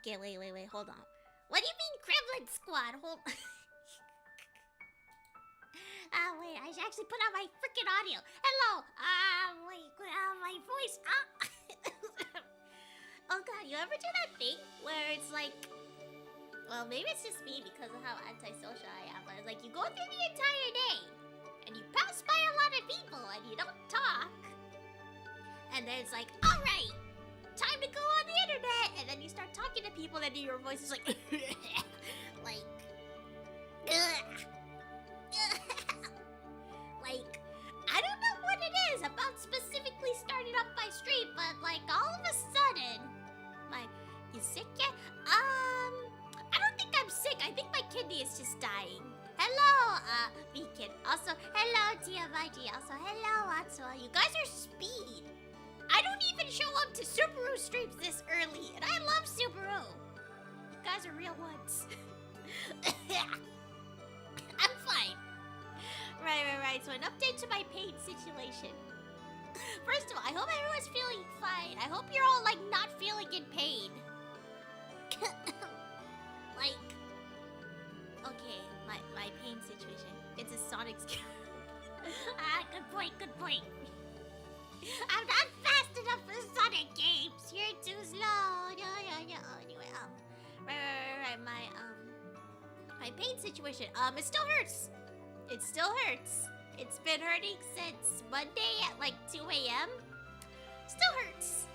Okay, wait, hold on. What do you mean Kremlin Squad? Hold wait, I should actually put on my freaking audio. Hello! Wait, my voice. Oh god, you ever do that thing where it's like... Well, maybe it's just me because of how antisocial I am, but it's like you go through the entire day, and you pass by a lot of people, and you don't talk. And then it's like, alright, time to go on the internet! And then you start talking to people, and then your voice is like... like... Like, I don't know what it is about specifically starting up my stream, but like all of a sudden, you sick yet? I don't think I'm sick. I think my kidney is just dying. Hello, Beacon. Also, hello, TMIG. Also, hello, Atsuo. You guys are speed. I don't even show up to Subaru streams this early, and I love Subaru. You guys are real ones. I'm fine. Right. So an update to my pain situation. First of all, I hope everyone's feeling fine. I hope you're all, like, not feeling in pain. Like... Okay, my pain situation. It's a Sonic scare. Good point. I'm not fast enough for Sonic games. You're too slow. No. Anyway, right. My pain situation. It still hurts. It still hurts. It's been hurting since Monday at like 2 a.m. Still hurts.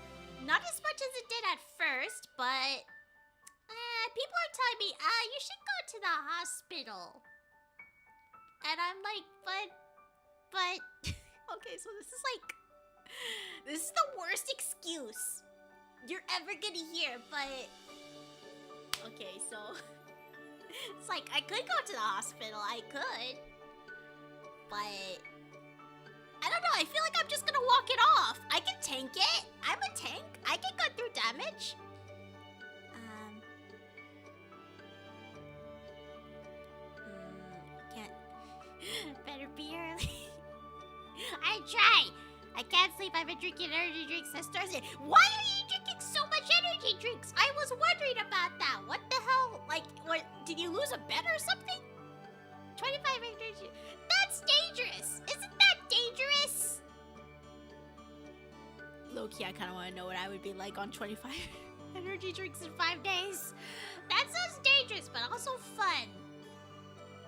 Not as much as it did at first, but people are telling me, you should go to the hospital. And I'm like, but okay, so this is the worst excuse you're ever gonna hear, but okay, so it's like I could go to the hospital, I could. But I don't know, I feel like I'm just gonna walk it off. I can tank it. I'm a tank. I can cut through damage. Can't. Better be early. I try. I can't sleep. I've been drinking energy drinks since Thursday. Why are you drinking so much energy drinks? I was wondering about that. What the hell? Like, what? Did you lose a bet or something? 25 energy. That's dangerous. Isn't that dangerous? Low-key, I kind of want to know what I would be like on 25 energy drinks in 5 days. That sounds dangerous, but also fun.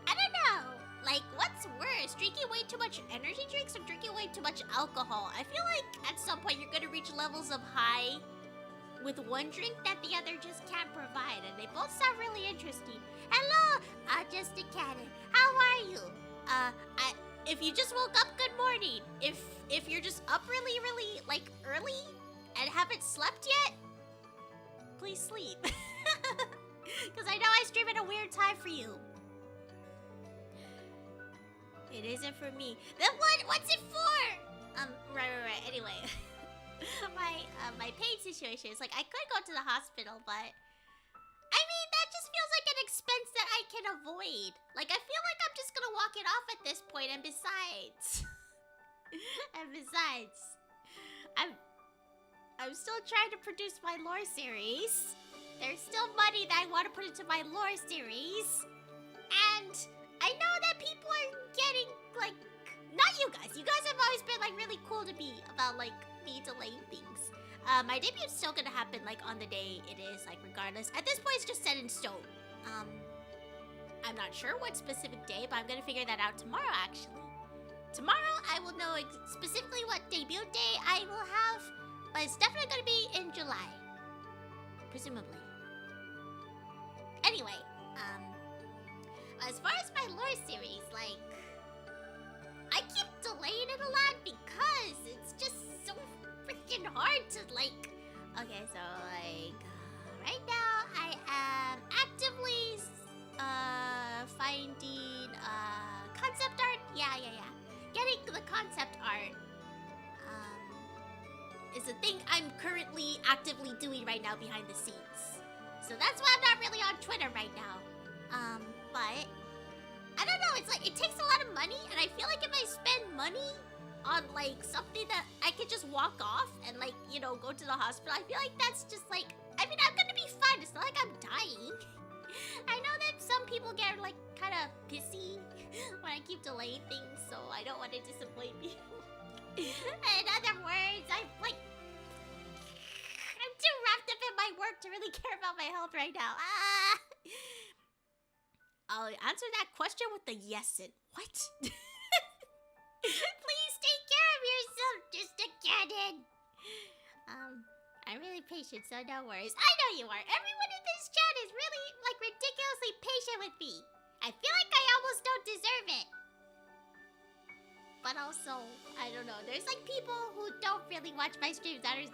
I don't know. Like, what's worse? Drinking way too much energy drinks or drinking way too much alcohol? I feel like at some point you're going to reach levels of high with one drink that the other just can't provide, and they both sound really interesting. Hello, just a Cannon. How are you? If you just woke up, good morning. If you're just up really, like, early and haven't slept yet, please sleep. Because I know I stream at a weird time for you. It isn't for me. Then what's it for? Right. Anyway. My pain situation is like I could go to the hospital, but I mean that just feels like an expense that I can avoid. Like I feel like I'm just gonna walk it off at this point, and besides I'm still trying to produce my lore series. There's still money that I want to put into my lore series, and I know that people are getting like, not you guys. You guys have always been like really cool to me about like me delaying things. My debut's still gonna happen like on the day it is, like regardless. At this point it's just set in stone. I'm not sure what specific day, but I'm gonna figure that out tomorrow actually. Tomorrow I will know specifically what debut day I will have, but it's definitely gonna be in July. Presumably. Anyway, as far as my lore series, like, I keep delaying it a lot because it's just so freaking hard to, like... Okay, so, like, right now I am actively, finding, concept art. Yeah. Getting the concept art, is a thing I'm currently actively doing right now behind the scenes. So that's why I'm not really on Twitter right now. But I don't know, it's like it takes a lot of money, and I feel like if I spend money on like something that I could just walk off and like, you know, go to the hospital, I feel like that's just like, I mean, I'm gonna be fine. It's not like I'm dying. I know that some people get like kind of pissy when I keep delaying things, so I don't want to disappoint people. In other words, I'm too wrapped up in my work to really care about my health right now. I'll answer that question with a yes and what? Please take care of yourself, just a cannon. I'm really patient, so no worries. I know you are. Everyone in this chat is really, like, ridiculously patient with me. I feel like I almost don't deserve it. But also, I don't know. There's, like, people who don't really watch my streams that are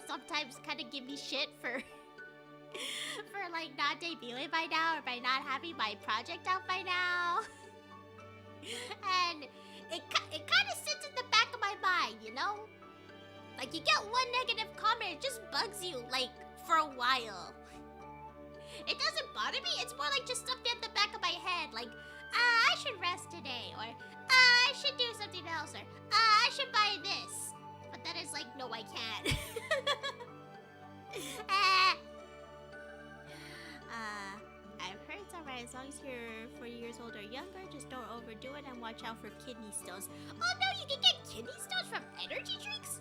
sometimes kind of give me shit for, like, not debuting by now or by not having my project out by now. And it kind of sits in the back of my mind, you know? Like, you get one negative comment, it just bugs you, like, for a while. It doesn't bother me, it's more like just something at the back of my head, like, I should rest today, or, I should do something else, or, I should buy this. But then it's like, no, I can't. I've heard it's alright as long as you're 40 years old or younger, just don't overdo it and watch out for kidney stones. Oh no, you can get kidney stones from energy drinks?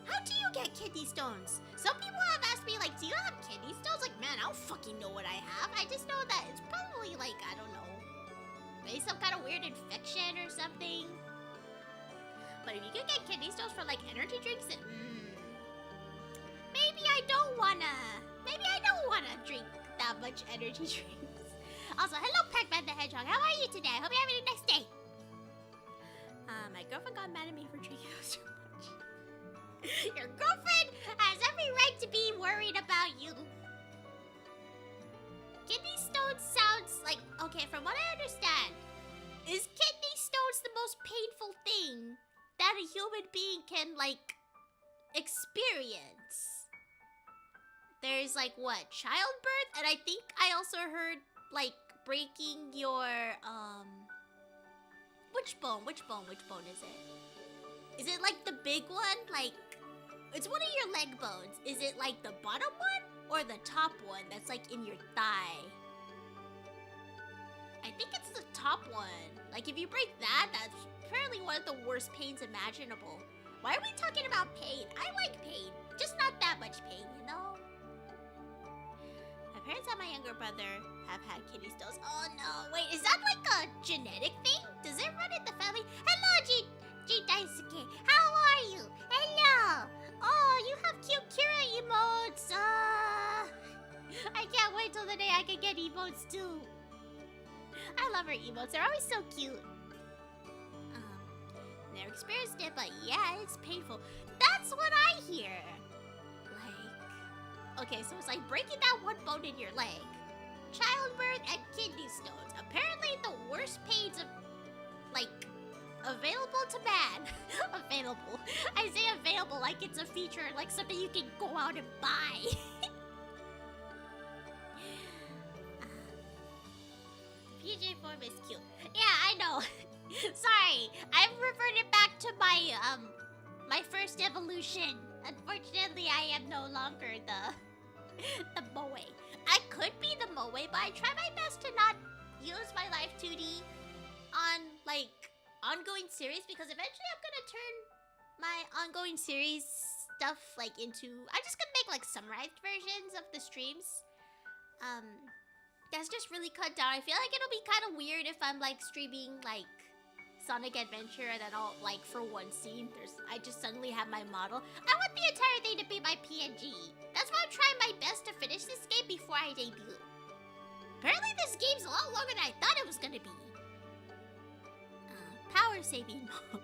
How do you get kidney stones? Some people have asked me, like, do you have kidney stones? Like, man, I don't fucking know what I have. I just know that it's probably, like, I don't know, maybe some kind of weird infection or something. But if you can get kidney stones from, like, energy drinks, then, maybe I don't wanna drink that much energy drinks. Also, hello, Pac-Man the Hedgehog. How are you today? I hope you're having a nice day. My girlfriend got mad at me for drinking so much. Your girlfriend has every right to be worried about you. Kidney stones sounds like... Okay, from what I understand, is kidney stones the most painful thing that a human being can, like, experience? There's, like, what? Childbirth? And I think I also heard, like, breaking your, Which bone is it? Is it, like, the big one? Like... It's one of your leg bones. Is it like the bottom one or the top one that's like in your thigh? I think it's the top one. Like if you break that, that's apparently one of the worst pains imaginable. Why are we talking about pain? I like pain, just not that much pain, you know? My parents and my younger brother have had kidney stones. Oh no, wait, is that like a genetic thing? Does it run in the family? Hello, G Daisuke. How are you? Hello. Oh, you have cute Kira emotes. I can't wait till the day I can get emotes too. I love her emotes. They're always so cute. Never experienced it, but yeah, it's painful. That's what I hear. Like, okay, so it's like breaking that one bone in your leg, childbirth, and kidney stones. Apparently, the worst pains of, like, available to man. Available. I say available like it's a feature, like something you can go out and buy. PJ form is cute. Yeah, I know. Sorry, I've reverted back to my my first evolution. Unfortunately, I am no longer the Moe. I could be the Moe, but I try my best to not use my life 2D on like ongoing series, because eventually I'm gonna turn my ongoing series stuff like into... I'm just gonna make like summarized versions of the streams. That's just really cut down. I feel like it'll be kind of weird if I'm like streaming like Sonic Adventure and then I'll like for one scene I just suddenly have my model. I want the entire thing to be my PNG. That's why I'm trying my best to finish this game before I debut. Apparently this game's a lot longer than I thought it was gonna be. Power saving mode.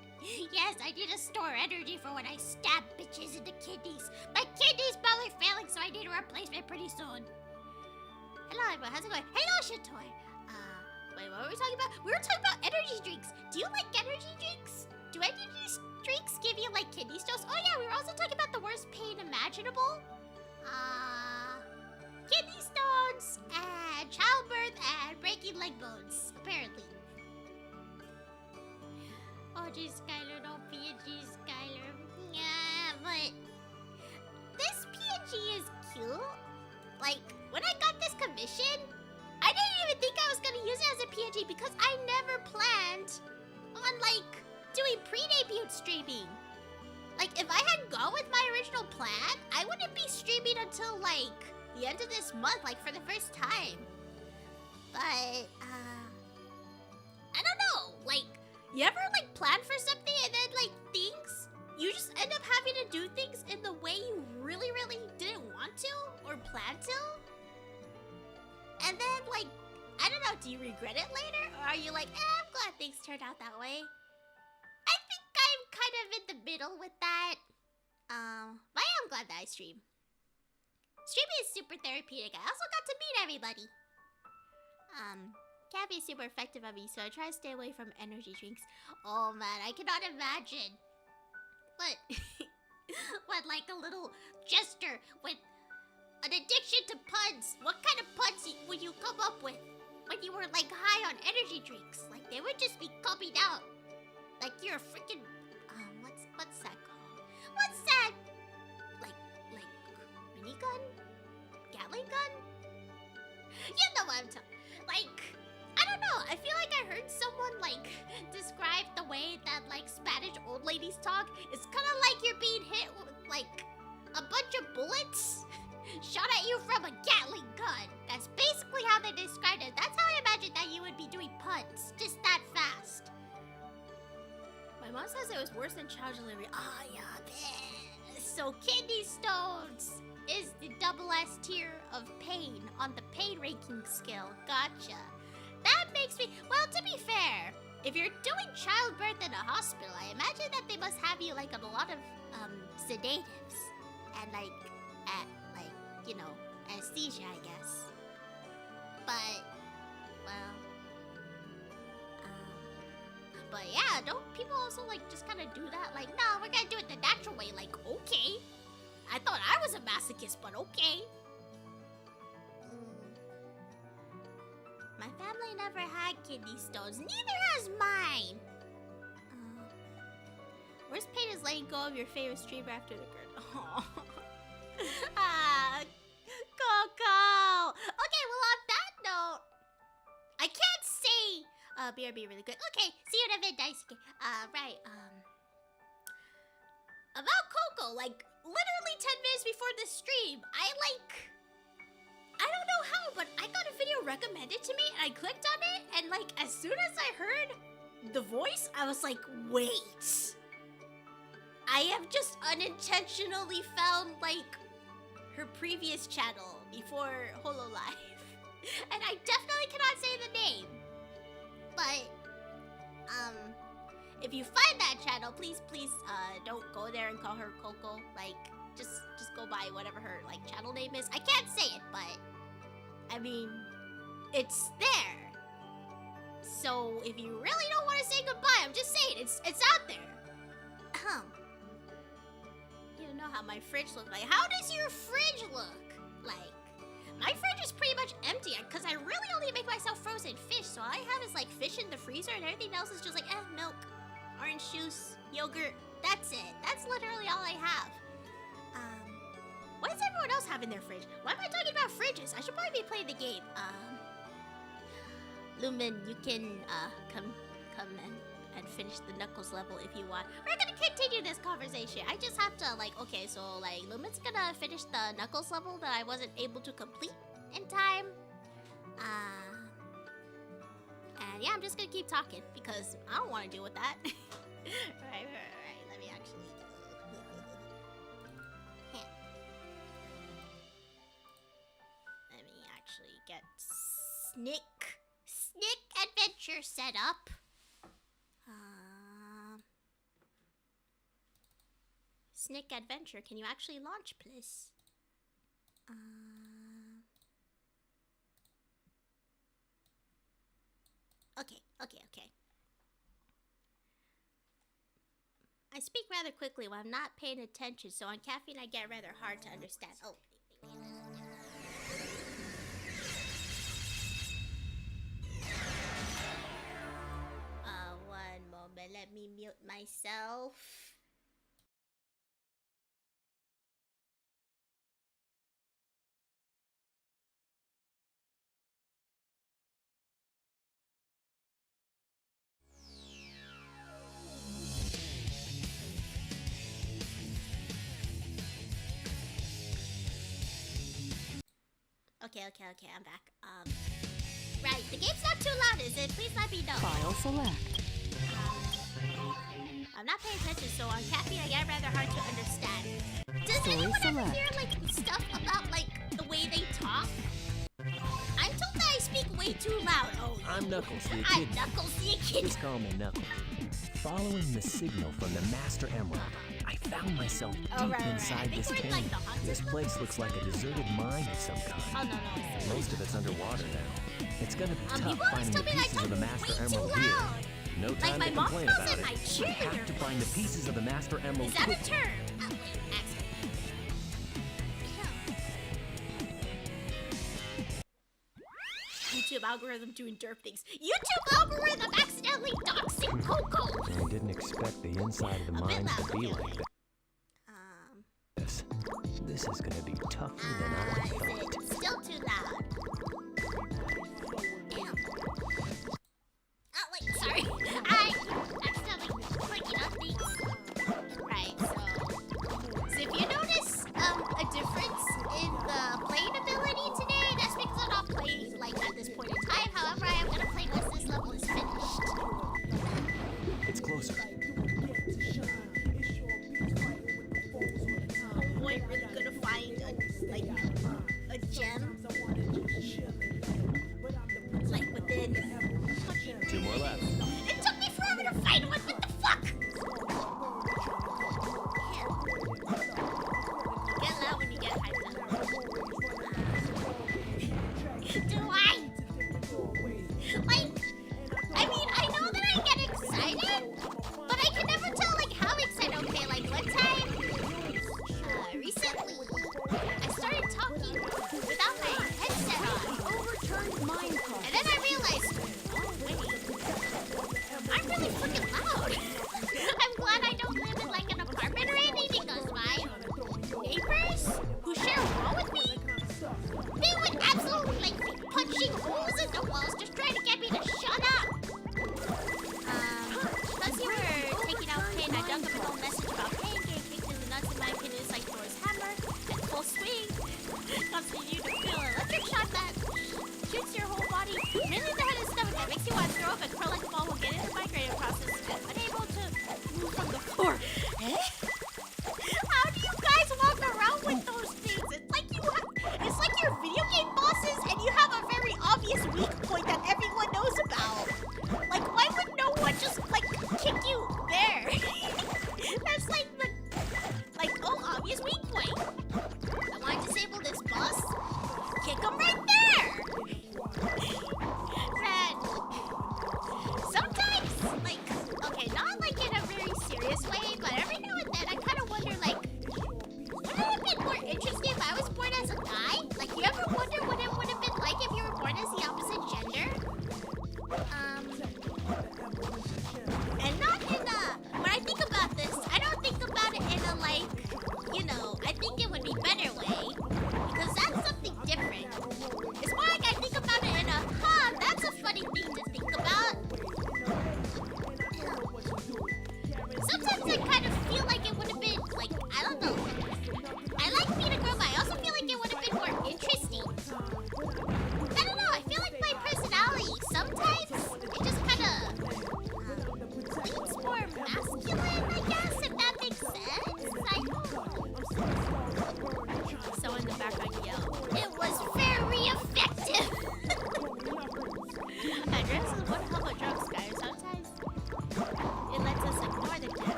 Yes, I need to store energy for when I stab bitches in the kidneys. My kidney's probably failing, so I need a replacement pretty soon. Hello everyone, how's it going? Hello Shitoy. Wait, what were we talking about? We were talking about energy drinks. Do you like energy drinks? Do energy drinks give you like kidney stones? Oh yeah, we were also talking about the worst pain imaginable. Kidney stones and childbirth and breaking leg bones, apparently. Oh geez, Skyler, don't PNG, Skyler. Yeah, but this PNG is cute. too. Like, when I got this commission, I didn't even think I was gonna use it as a PNG because I never planned on, like, doing pre-debut streaming. Like, if I had gone with my original plan, I wouldn't be streaming until, like, the end of this month, like, for the first time. But, I don't know. Like, you ever, like, plan for something and then, like, you just end up having to do things in the way you really, really didn't want to or plan to? And then, like, I don't know, do you regret it later? Or are you like, I'm glad things turned out that way? I think I'm kind of in the middle with that. But I am glad that I stream. Streaming is super therapeutic. I also got to meet everybody. Can't be super effective on me, so I try to stay away from energy drinks. Oh man, I cannot imagine. What? What, like a little jester with an addiction to puns? What kind of puns would you come up with when you were like high on energy drinks? Like they would just be coming out. Like you're a freaking what's that called? What's that? Like minigun? Gatling gun? You know what I'm talking. Like I don't know. I feel like I heard someone like describe the way that like Spanish old ladies talk. It's kind of like you're being hit with like a bunch of bullets shot at you from a Gatling gun. That's basically how they described it. That's how I imagined that you would be doing puns, just that fast. My mom says it was worse than child delivery. Oh yeah, man. So kidney stones is the double S tier of pain on the pain ranking scale. Gotcha. That makes me... Well, to be fair, if you're doing childbirth in a hospital, I imagine that they must have you, like, on a lot of, sedatives. And, like, you know, anesthesia, I guess. But, well... but yeah, don't people also, like, just kind of do that? Like, no, we're gonna do it the natural way. Like, okay. I thought I was a masochist, but okay. My family never had kidney stones. Neither has mine. Worst pain is letting go of your favorite streamer after the girl. Oh. Coco. Okay, well on that note, I can't say. BRB really good. Okay, see you in a bit, dice. Okay. Right. About Coco, like literally 10 minutes before the stream, I don't know how, but I got a video recommended to me and I clicked on it and like as soon as I heard the voice, I was like, wait. I have just unintentionally found like her previous channel before Hololive. And I definitely cannot say the name. But, if you find that channel, please, don't go there and call her Coco. Like, just go by whatever her like channel name is. I can't say it, but I mean, it's there. So if you really don't want to say goodbye, I'm just saying it's out there. You don't know how my fridge looks like. How does your fridge look like? My fridge is pretty much empty because I really only make myself frozen fish. So all I have is like fish in the freezer and everything else is just like milk, orange juice, yogurt. That's it. That's literally all I have. What does everyone else have in their fridge? Why am I talking about fridges? I should probably be playing the game. Lumen, you can come and finish the Knuckles level if you want. We're gonna continue this conversation. I just have to like, okay, so like Lumen's gonna finish the Knuckles level that I wasn't able to complete in time. And yeah, I'm just gonna keep talking because I don't want to deal with that. Right. Let me actually. Let me actually get Snick Adventure set up. Snick Adventure, can you actually launch, please? Okay. I speak rather quickly when I'm not paying attention, so on caffeine I get rather hard to understand. Oh. One moment, let me mute myself. Okay, I'm back. Right, the game's not too loud, is it? Please let me know. File select. I'm not paying attention, so on caffeine I get rather hard to understand. Does Story anyone ever select. hear, like, stuff about, like, the way they talk? I'm told that I speak way too loud. Oh, I'm Knuckles, the I'm kid. Knuckles, the kid. Please call me Knuckles. Following the signal from the Master Emerald, I found myself deep inside I think this we're in, cave. like, the haunted This place looks like a deserted mine of some kind. Oh, no, it's Most of it's underwater now. It's gonna be tough people always finding tell the me that I pieces of talk the Master way too Emerald here. loud. No Like, time my to mom complain calls about it it. my We cheerleader have to find the voice. pieces of the Master Emerald Is that a quick. term? Wait, accent. YouTube algorithm doing derp things. YouTube algorithm accidentally doxing Coco. I didn't expect the inside of the A bit mine loud, to be okay. like this. This is gonna be tougher than I Is thought. it still too loud? Damn. Oh, wait, sorry. I accidentally clicking on things. Right, so if you notice a difference in the playing ability today, that's because I'm not playing like at this point in time. However, I am gonna play once this level is finished. It's closer. Oh boy, really gonna find a gem.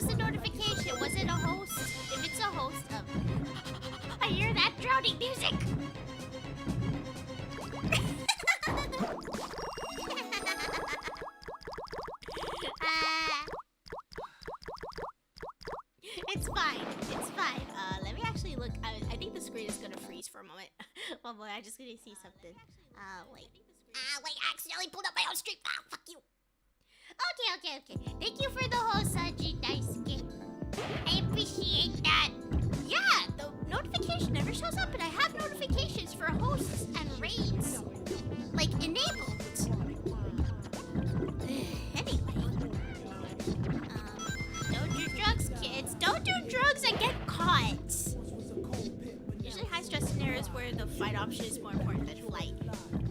was the notification? Was it a host? If it's a host, I hear that drowning music. It's fine. It's fine. Let me actually look. I think the screen is gonna freeze for a moment. Oh boy, I'm just gonna see something. Wait. Wait, I accidentally pulled up my own stream. Fuck you. Okay. Thank you for the whole Sanji Daisuke. I appreciate that. Yeah, the notification never shows up, and I have notifications for hosts and raids, like, enabled. Anyway. Don't do drugs, kids. Don't do drugs and get caught. Usually high-stress scenarios where the fight option is more important than flight.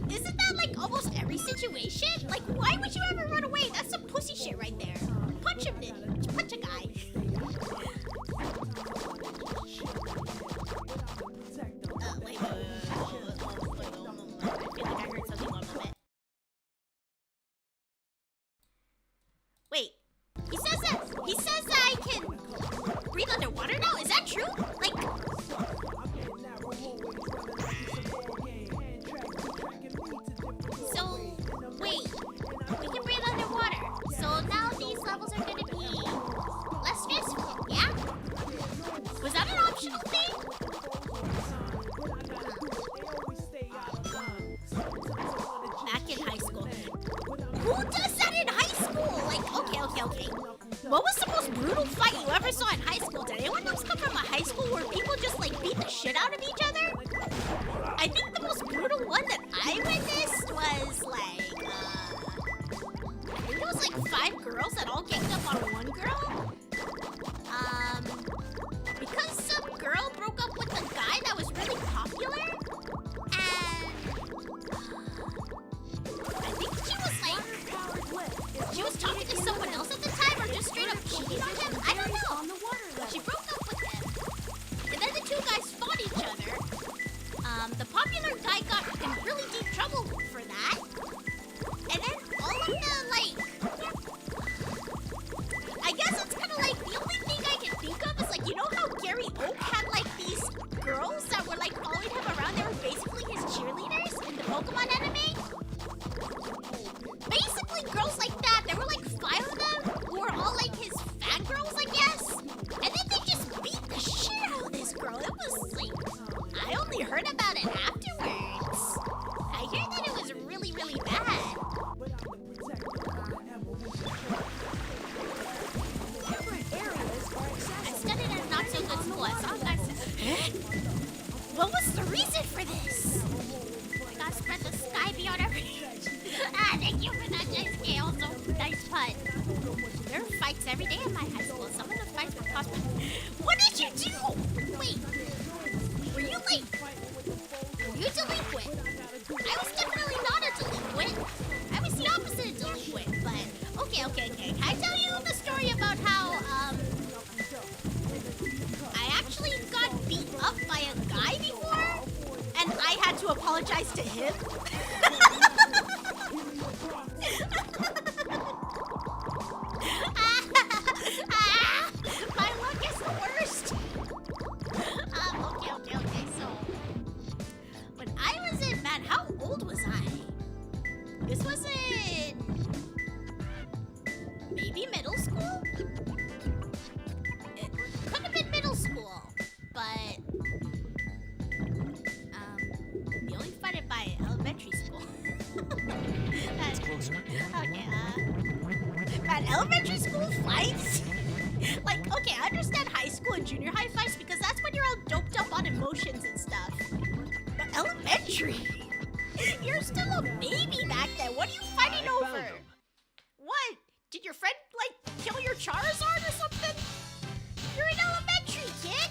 Isn't that like almost every situation? Like, why would you ever run away? That's some pussy shit right there. Punch him then. Punch a guy. Wait. I feel like I heard something one moment. Wait. He says that I can breathe underwater now? Is that true? Like... So, wait, we can breathe underwater. So now these levels are gonna be less stressful, yeah? Was that an optional thing? Back in high school. Who does that in high school? Like, okay. What was the most brutal fight you ever saw in high school? Did anyone else come from a high school where people just like beat the shit out of each other? I think the most brutal one that I witnessed was like, I think it was like 5 girls that all ganged up on one girl. Because some girl broke up with a guy that was really popular, and I think she was talking to someone else at the time, or just straight up cheating on him. I don't know. She broke up with him, and then the two guys fought each other. The popular guy got in really deep trouble for that. And then all of the, like... I guess it's kind of like, the only thing I can think of is, like, you know how Gary Oak had, like, these girls that were, like, following him around? They were basically his cheerleaders in the Pokemon anime? Basically, girls like that. There were, like, 5 of them who were all, like, his fangirls, I guess. And then they just beat the shit out of this girl. It was, like... I only heard about it afterwards. I hear that it was really, really bad. I studied at a not-so-good school. I saw guys... What was the reason for this? God spread the sky beyond our reach. Thank you for that, J.K. Also, nice pun. There were fights every day in my high school. Some of the fights were caused by... What did you do? Wait. Were you delinquent? I was definitely not a delinquent. I was the opposite of delinquent, but... Okay. Can I tell you the story about how, I actually got beat up by a guy before, and I had to apologize to him? My luck is the worst. Okay. So, when I was in, man, how old was I? This was in maybe middle school? It could have been middle school, but the only fight by elementary school. That's close. Okay, man, elementary school fights? Like, okay, I understand high school and junior high fights because that's when you're all doped up on emotions and stuff. But elementary? You're still a baby back then. What are you fighting over? What? Did your friend, like, kill your Charizard or something? You're in elementary, kid.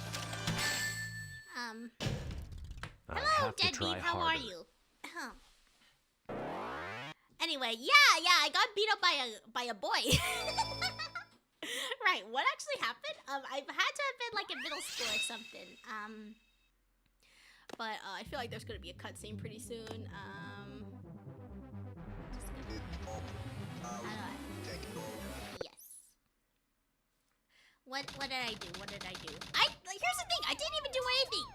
Hello, Deadbeat. How are you? Anyway, yeah, I got beat up by a boy. Right, what actually happened? I've had to have been like in middle school or something. But I feel like there's gonna be a cutscene pretty soon. Yes. What did I do? What did I do? Here's the thing. I didn't even do anything.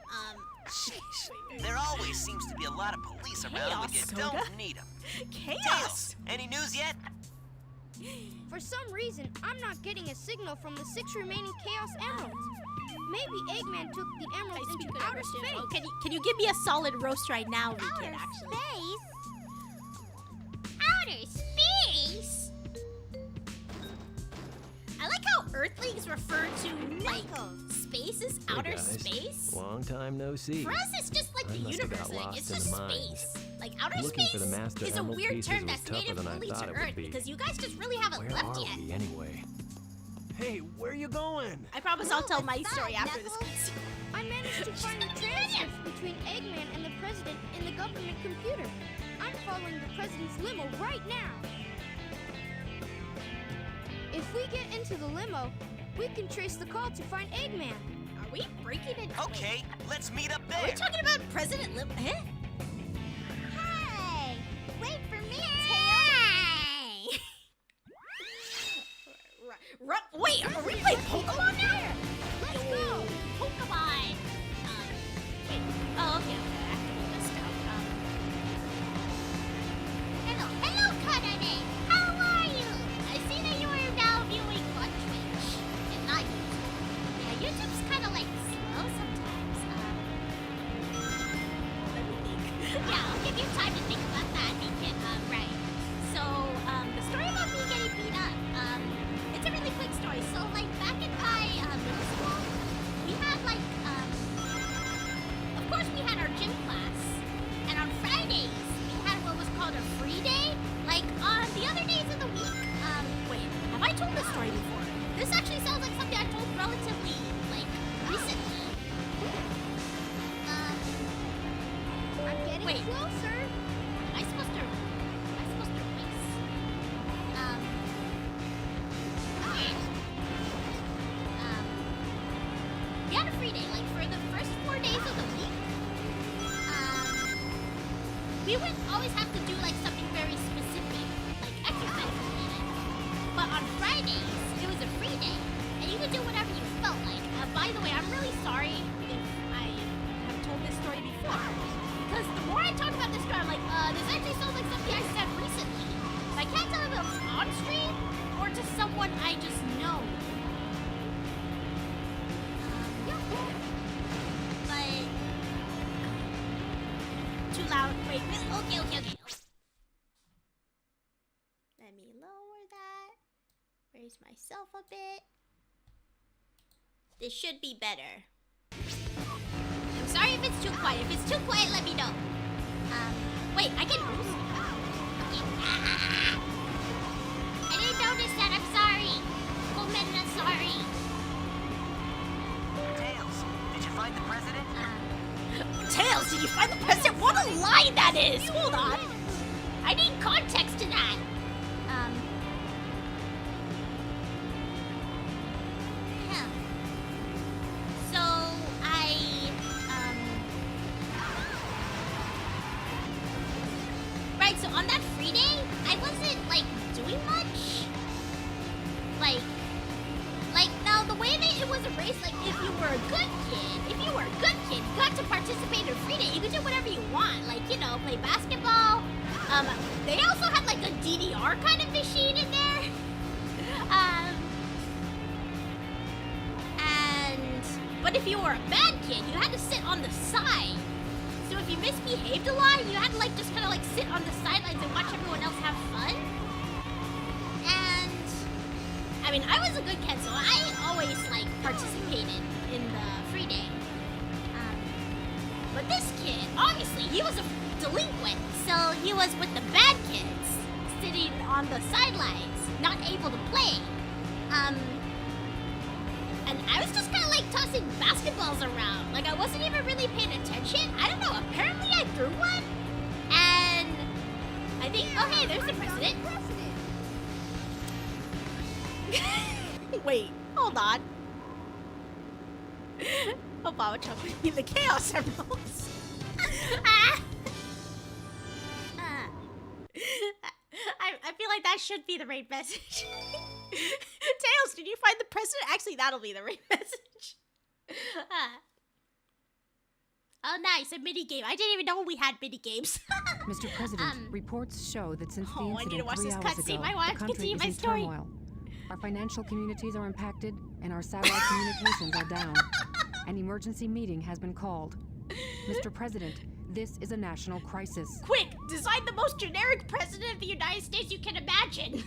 Jeez. There always seems to be a lot of police around when you don't need them. Chaos! Tails, any news yet? For some reason, I'm not getting a signal from the 6 remaining Chaos Emeralds. Maybe Eggman took the emeralds into outer space. Oh, can you give me a solid roast right now, we can Outer actually. space? Outer space? I like how Earthlings refer to, like, space as Hey, outer guys. space. Long time no see. For us, it's just like I the must have universe got thing. lost It's in just the mines. space. Like, outer Looking space for the Master is a Emerald weird pieces term was that's tougher native than I only thought to it would Earth be. because you guys just really haven't Where left are yet. we anyway? Hey, where you going? I promise I'll tell my what's story up, after this Knuckles? cutscene. I managed to find the transcript between Eggman and the President in the government computer. I'm following the President's limo right now. If we get into the limo, we can trace the call to find Eggman. Are we breaking it? Okay, let's meet up Are we there. talking about President Lim? Eh? Hey! Wait for me! Hey! Wait, are we playing Pokemon now? Let's go! Pokemon! Wait. Oh, okay. I have to move this down. Hello, Kanane! How are you? I see that you are now viewing on Twitch. And not YouTube. Yeah, YouTube's kind of like slow sometimes. Let me think. Yeah, I'll give you time to think about that, Beacon. Right. So, the story about me getting beat up, it's a really quick story. So, like, back in my middle school, we had, like, of course we had our gym class. And on Fridays, we had what was called a free day. Like, on the other days of the week, Wait, have I told this story before? this actually sounds like something I told relatively, like, recently. I'm getting Wait. closer. Am I supposed to race? Okay. We had a free day, like for the first 4 days of the week. We would always have to do like something very specific, like exercise related. But on Fridays, it was a free day, and you could do whatever you felt like. By the way, I'm really sorry if I have told this story before. Because the more I talk about this story, I'm like, this actually sounds like something I said recently. But I can't tell if it was on stream or to someone I just know. But too loud. Wait, okay. Let me lower that. Raise myself a bit. This should be better. I'm sorry if it's too quiet. If it's too quiet, let me know. Wait, I can boost. Okay. I didn't notice that. I'm sorry. Gomena, sorry. Tails, did you find the president? Tails, did you find the president? What a lie that is! Hold on. I need context to that. Yeah. So right, so on that free day, I wasn't like doing much. Like now the way that it was a race, like if you were a good kid, you got to participate in free day. You could do whatever you want, like you know, play basketball. They also had like a DDR kind of machine in there. But if you were a bad kid, you had to sit on the side. So if you misbehaved a lot, you had to like just kind of like sit on the sidelines and watch everyone else have fun. And I mean, I was a good kid, so I always like participated in the free day. But this kid, obviously, he was a delinquent, so he was with the bad kids, sitting on the sidelines, not able to play. And I was just kind of like tossing basketballs around. Like I wasn't even really paying attention. I don't know, apparently I threw one. And I think, oh hey, there's the president. Wait, hold on. Obama jumping in the Chaos Emeralds. I feel like that should be the right message. Tails, did you find find the president? Actually, that'll be the right message. Oh, nice, a mini game. I didn't even know we had mini games. Mr. President, reports show that since the I need to incident watch 3 this hours cutscene. ago, I want the to country continue is my in story. turmoil. Our financial communities are impacted, and our satellite communications are down. An emergency meeting has been called. Mr. President, this is a national crisis. Quick, design the most generic president of the United States you can imagine.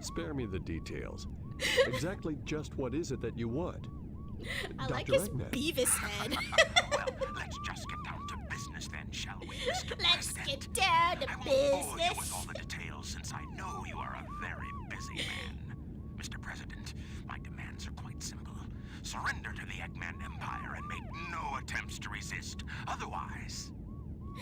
Spare me the details. Exactly just what is it that you want? I like Dr. his Eggman. Beavis head. Well, let's just get down to business then, shall we, Mr. Let's President? get down to I won't bore you with business. all the details since I know you are a very busy man. Mr. President, my demands are quite simple. Surrender to the Eggman Empire and make no attempts to resist. Otherwise...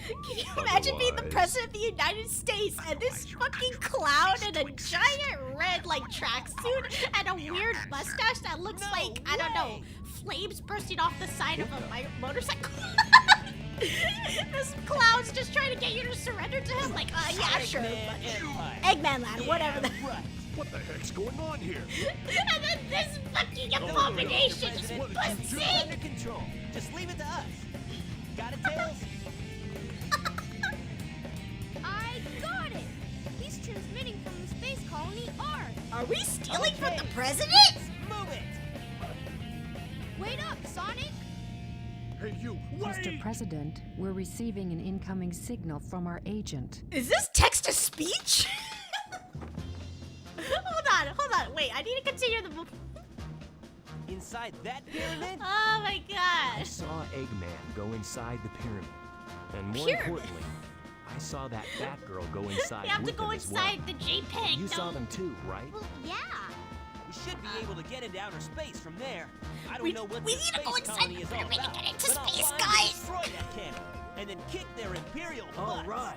Can you imagine being the president of the United States and this fucking clown in a giant red like tracksuit and a weird mustache that looks like, I don't know, flames bursting off the side of a motorcycle? This clown's just trying to get you to surrender to him? Like, yeah, sure. Eggman Land, whatever. What the heck's going on here? And then this fucking abomination just busts in. Under control. Just leave it to us. Got it, Tails? I got it! He's transmitting from the space colony R. Are we stealing from the president? Move it! Wait up, Sonic! Hey, you, Mr. wait! President, we're receiving an incoming signal from our agent. Is this text-to-speech? Hold on, wait, I need to continue the... Inside that pyramid? Oh my I gosh. saw Eggman go inside the pyramid. And more Pyramid? importantly, I saw that Batgirl go inside You have to with go him as well. inside the JPEG. You saw no. them too, right? Well, yeah. We should be able to get into outer space from there. I don't We- know what we the need to go space inside colony the is all pyramid to about, get into but I'll space, find and guys. destroy that cannon, and then kick their imperial butts. All right.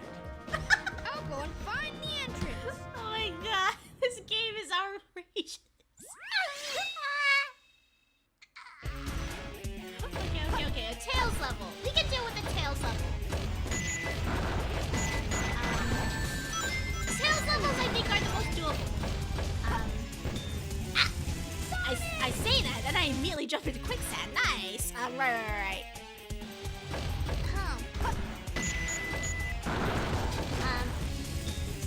I'll go and find the entrance. Oh my god, this game is outrageous. Okay. A Tails level. We can deal with the Tails level. Tails levels, I think, are the most doable. I say that, then I immediately jump into quicksand. Nice. Right.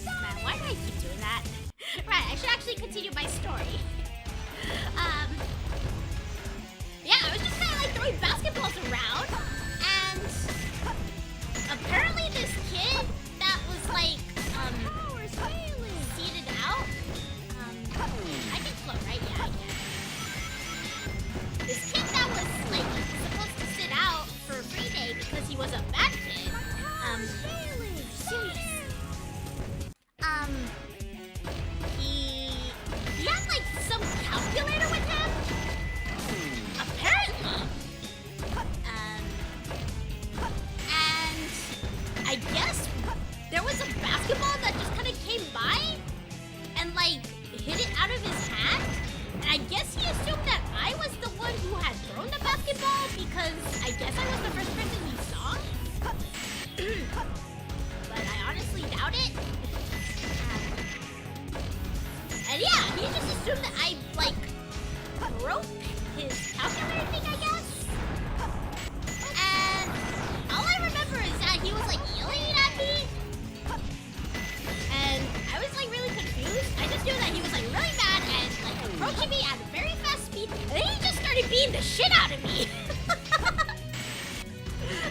Man, why do I keep doing that? Right, I should actually continue my story. Yeah, I was just kind of like throwing basketballs around, and apparently this kid that was like, Power's failing. seated out. I can float, right? Yeah, I can. This kid that was like supposed to sit out for free day because he was a bad kid. Failing. Serious. He had like some calculator with him. Apparently. And I guess there was a basketball that just kind of came by and like hit it out of his hand. And I guess he assumed that I was the one who had thrown the basketball because I guess I was the first person he saw. But I honestly doubt it. And yeah, he just assumed that I like broke his calculator thing, I guess. And all I remember is that he was like yelling at me. And I was like really confused. I just knew that he was like really mad and like approaching me at a very fast speed. And then he just started beating the shit out of me.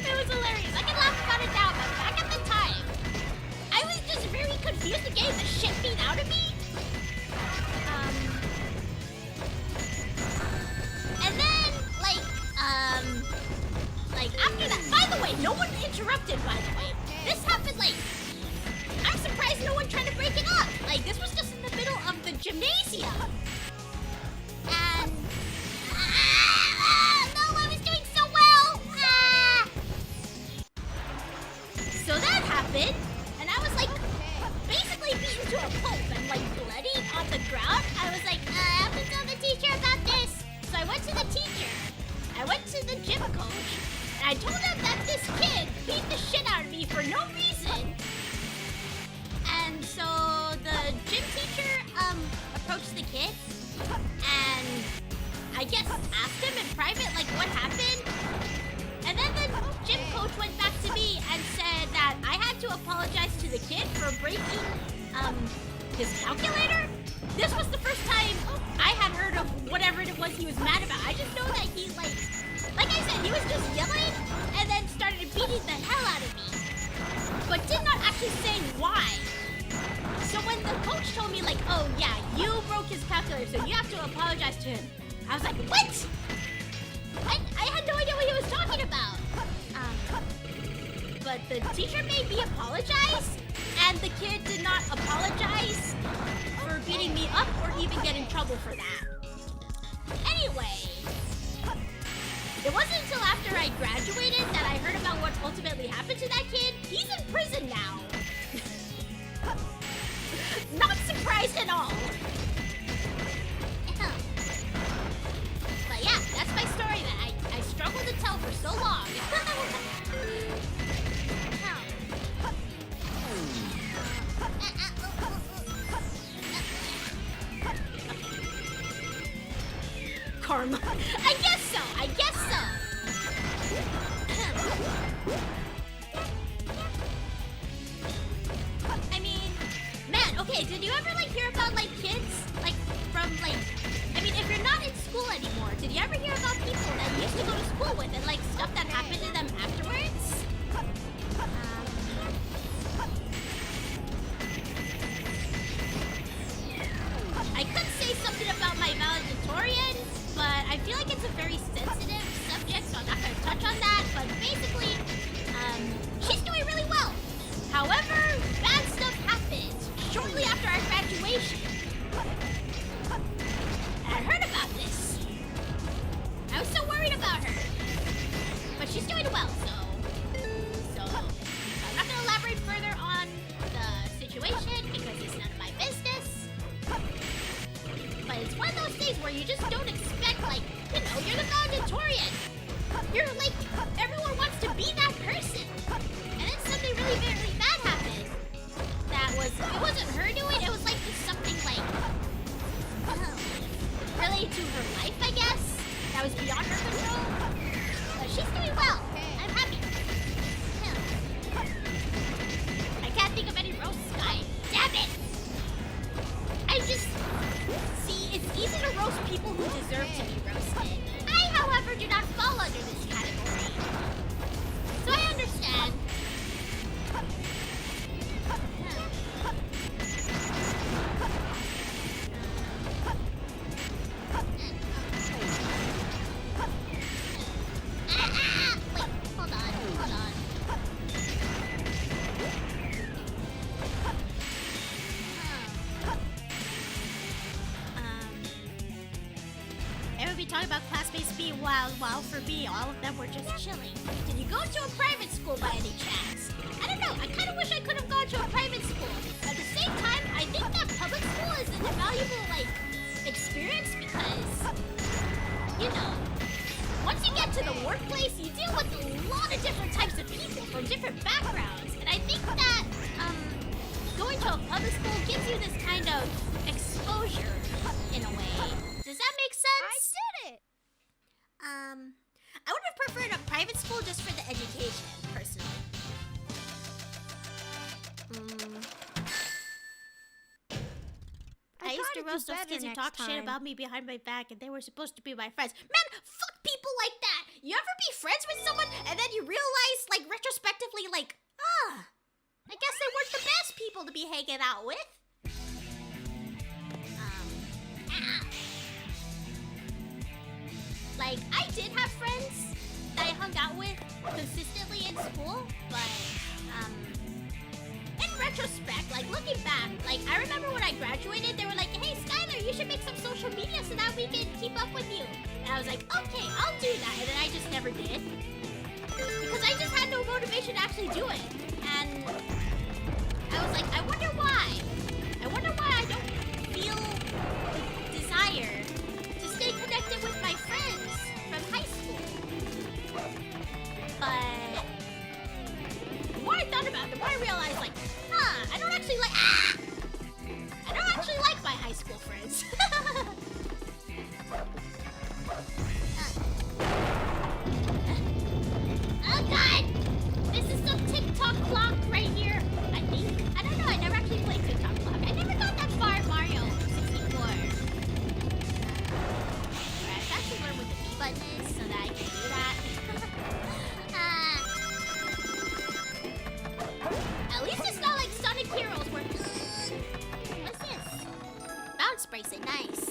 It was hilarious. I can laugh about it now, but back at the time, I was just very confused and getting the shit beat out of me. And then, like after that, by the way, no one interrupted, by the way. This happened, like, I'm surprised no one tried to break it up. Like, this was just in the middle of the gymnasium. And, no, I was doing so well. So that happened, and I was, like, basically beaten to a pulp and, like, bloody on the ground. I was like, I have to tell the teacher about this. So I went to the teacher. I went to the gym coach, and I told him that this kid beat the shit out of me for no reason. And so the gym teacher approached the kid, I guess, asked him in private, like, what happened. And then the gym coach went back to me and said that I had to apologize to the kid for breaking, his calculator. This was the first time I had heard of whatever it was he was mad about. I just know that he, like I said, he was just yelling and then started beating the hell out of me. But did not actually say why. So when the coach told me, like, oh yeah, you broke his calculator, so you have to apologize to him. I was like, what? I had no idea what he was talking about. But the teacher made me apologize, and the kid did not apologize for beating me up or even get in trouble for that. Anyway, it wasn't until after I graduated that I heard about what ultimately happened to that kid. He's in prison now. Not surprised at all. But yeah, that's my story that I struggled to tell for so long. Karma. I guess so. I mean, man, okay, did you ever, like, hear about, like, kids, like, from, like, I mean, if you're not in school anymore, did you ever hear about people that you used to go to school with and, like, stuff that happened to them afterwards? I could say something about my valedictorian, but I feel like it's a very sensitive subject, so I'm not going to touch on that. But basically, she's doing really well. However, bad stuff happened shortly after our graduation. And I heard about this. I was so worried about her. But she's doing well, so I'm not going to elaborate further on the situation because it's none of my business. But it's one of those things where you just don't expect, like, you know, you're the valedictorian. You're like, everyone wants to be that person. And then something really very bad happened. It wasn't her doing, it was like just something like, related to her life, I guess. That was beyond her control. But she's doing well. I'm happy. I can't think of any roasts, guy. Damn it! See, it's easy to roast people who deserve to be roasted. I, however, do not fall under this category. So I understand. Wait, hold on. Everybody talking about classmates being wild, while for me, all of them were just chilling. Did you go to a private school by any chance? I don't know, I kind of wish I could have gone to a private school. At the same time, I think that public school is an invaluable, like, experience because, you know, once you get to the workplace, you deal with a lot of different types of people from different backgrounds. And I think that, going to a public school gives you this kind of exposure, in a way. Does that make sense? I did it! I would have preferred a private school just for the education, personally. I used to roast those kids who talk shit about me behind my back, and they were supposed to be my friends. Man, fuck people like that! You ever be friends with someone, and then you realize, like, retrospectively, like, I guess they weren't the best people to be hanging out with. Like, I did have friends that I hung out with consistently in school, but, in retrospect, like, looking back, like, I remember when I graduated, they were like, hey, Skyler, you should make some social media so that we can keep up with you. And I was like, okay, I'll do that, and then I just never did. Because I just had no motivation to actually do it. And I was like, I wonder why. I wonder why I don't feel the desire to stay connected with my friends from high school. But the more I thought about it, the more I realized, like, I don't actually like my high school friends. button is so that I can do that. At least it's not like Sonic Heroes where... What's this? Bounce bracelet, nice.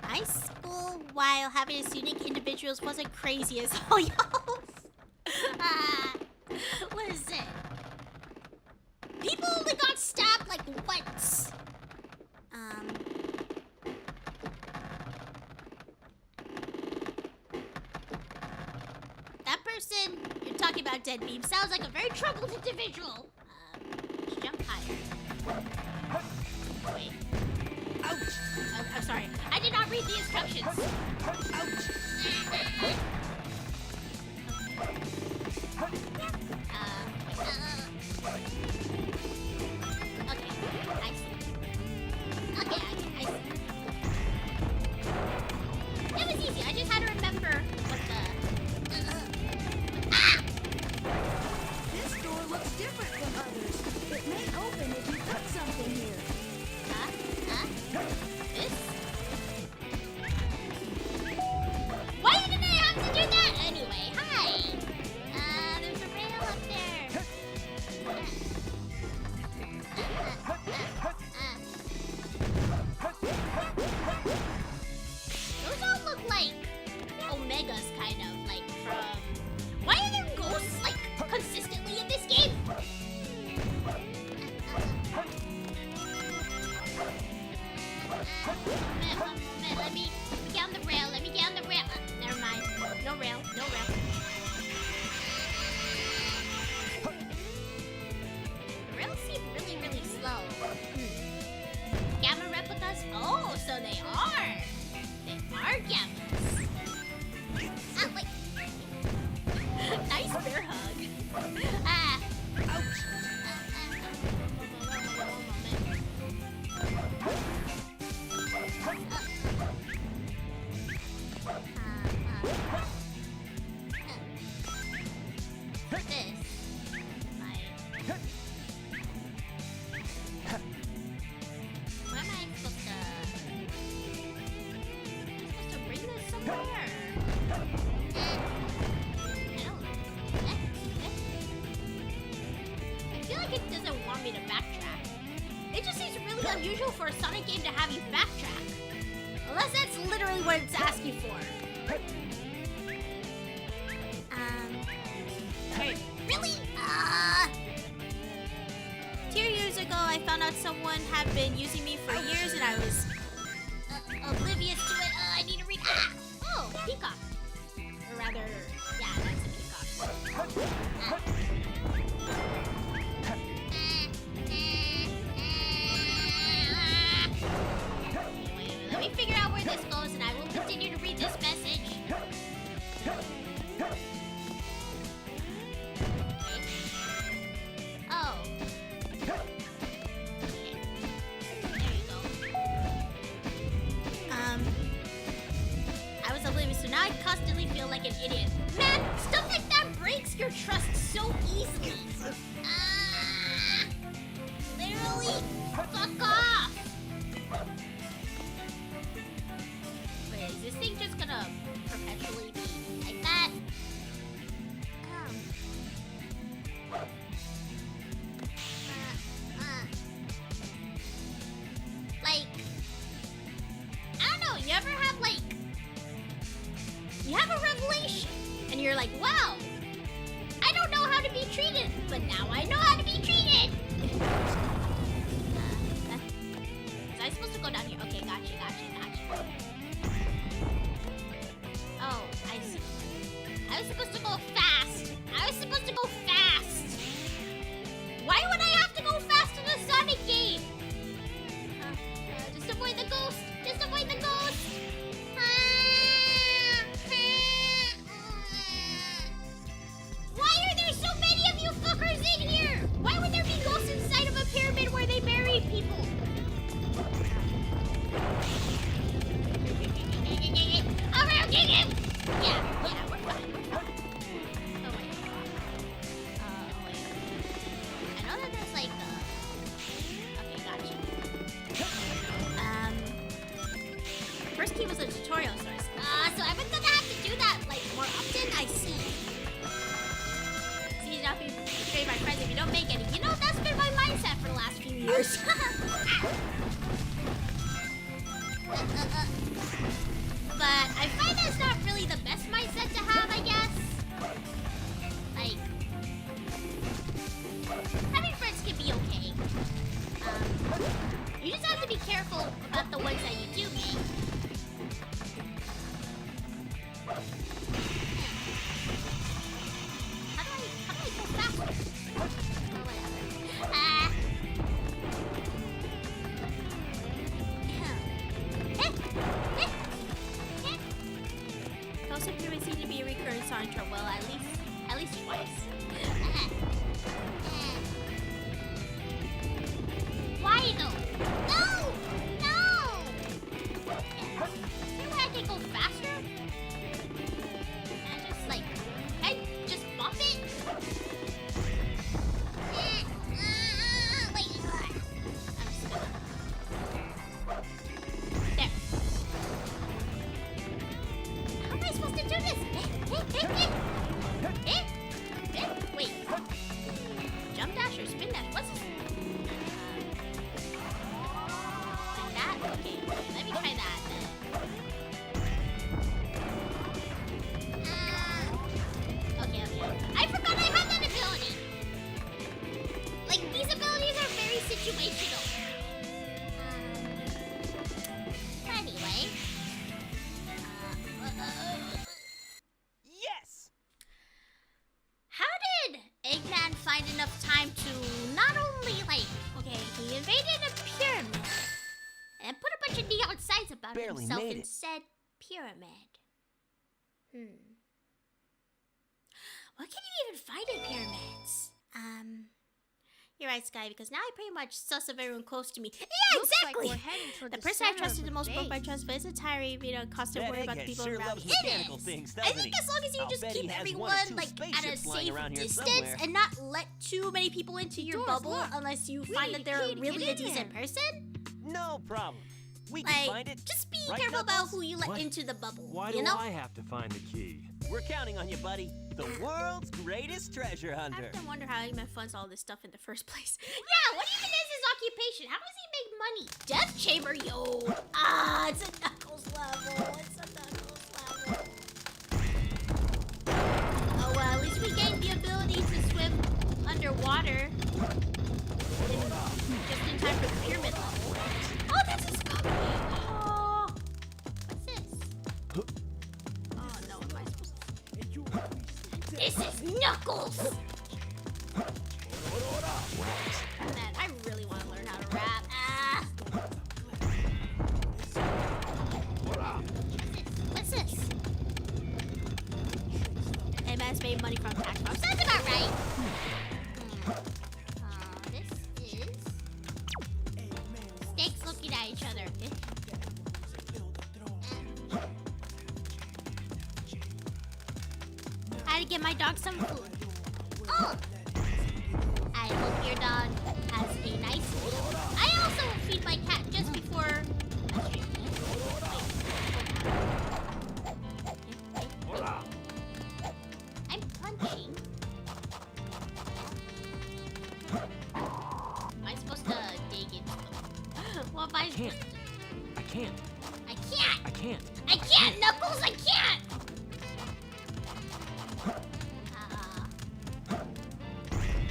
High school while having a student individuals wasn't crazy as all y'all. What is it? People only got stabbed like once. That person you're talking about, Dead Beam, sounds like a very troubled individual. Jump higher. Wait. Ouch! I'm sorry. I did not read the instructions. Ouch! Okay, I see. Okay, I see. It was easy. I just had to remember what the... This door looks different from others. It may open if you put something here. This? Why did I have to do that? Anyway, hi. There's a rail up there. Those all look like Omegas, kind of, like from... Why are there ghosts, like, consistently in this game? One moment, let me get on the rail, never mind. No rail. The rails seem really, really slow. Gamma replicas? Oh, so they are. They are gammas. Wait. Nice bear hug. Ouch. Unusual for a Sonic game to have you backtrack. Unless that's literally what it's asking for. Hey, really? 2 years ago, I found out someone had been using me for years and I was oblivious to it. I need to read. Oh, peacock. Or rather, yeah, that's a peacock. Let me figure out where this goes and I will continue to read this message. Oh. Okay. There you go. I was oblivious, so now I constantly feel like an idiot. Man, stuff like that breaks your trust so easily. Literally, fuck off. Wait, is this thing just gonna perpetually be like that? Like, I don't know, you ever have like, you have a revelation, and you're like, wow, I don't know how to be treated, but now I know how to be treated. Was I supposed to go down here? Okay, gotcha. Oh, I see. I was supposed to go fast. Why would I have to go fast in a Sonic game? Just avoid the ghost. Why are there so many of you fuckers in here? Why would there be ghosts inside of a pyramid where they bury people? Yeah, we're fine. Oh, wait. I know that there's like, okay, gotcha. First key was a tutorial source. So I bet yours. But I find that's not really the best mindset to have, I guess. Like, having friends can be okay. You just have to be careful about the ones that you do make. How do I go faster? Or whatever. Also, pyramids seem to be a recurrent soundtrack. Well, at least twice. Why though? No! No! You know I can go faster? And just like, I just bump it? Wait. I'm stuck. There. How am I supposed to do this? Wait. Jump dash or spin dash? What's this? Like that? Okay, let me try that then. Okay. I forgot I had that ability. Like, these abilities are very situational. Anyway. Yes! How did Eggman find enough time to not only, like, okay, he invaded a pyramid and put a bunch of neon signs about Barely himself made and it. said pyramid? What can you even find in pyramids? You're right, Sky, because now I pretty much suss of everyone close to me. Yeah, Looks exactly! like we're heading toward The the person I center trusted of the the most broke my base. trust for his entire, constant That worry about the egghead people sure around loves me. mechanical things, I doesn't think he? as long as you I'll just bet he keep has everyone one or two like at a spaceships lying safe around here distance somewhere. and not let too many people into your door's bubble locked. unless you We find need that a they're key to really get a in decent there. person. No problem. We can find Like, it. just be Right, careful about Knuckles? who you let What? into the bubble. Why you do know? I have to find the key? We're counting on you, buddy. The world's greatest treasure I hunter. have to wonder how Eggman funds all this stuff in the first place. Yeah, what even is his occupation? How does he make money? Death Chamber, yo! It's a Knuckles level. It's a Knuckles level. Oh, well, at least we gained the ability to swim underwater. Just in time for the pyramid level. Oh, that's a skull! Oh, what's this? Oh, no, am I supposed to... This is Knuckles! Man, I really want to learn how to rap. What's this? Hey, man's made money from tax farms. Sounds about right. This is... Snakes looking at each other. How to get my dog some food. Oh! I hope your dog has a nice meal. I also feed my cat just before I stream. I'm punching. Am I supposed to dig into them? What am I supposed to do? I can't. I can't! I can't. I can't, Knuckles! I can't!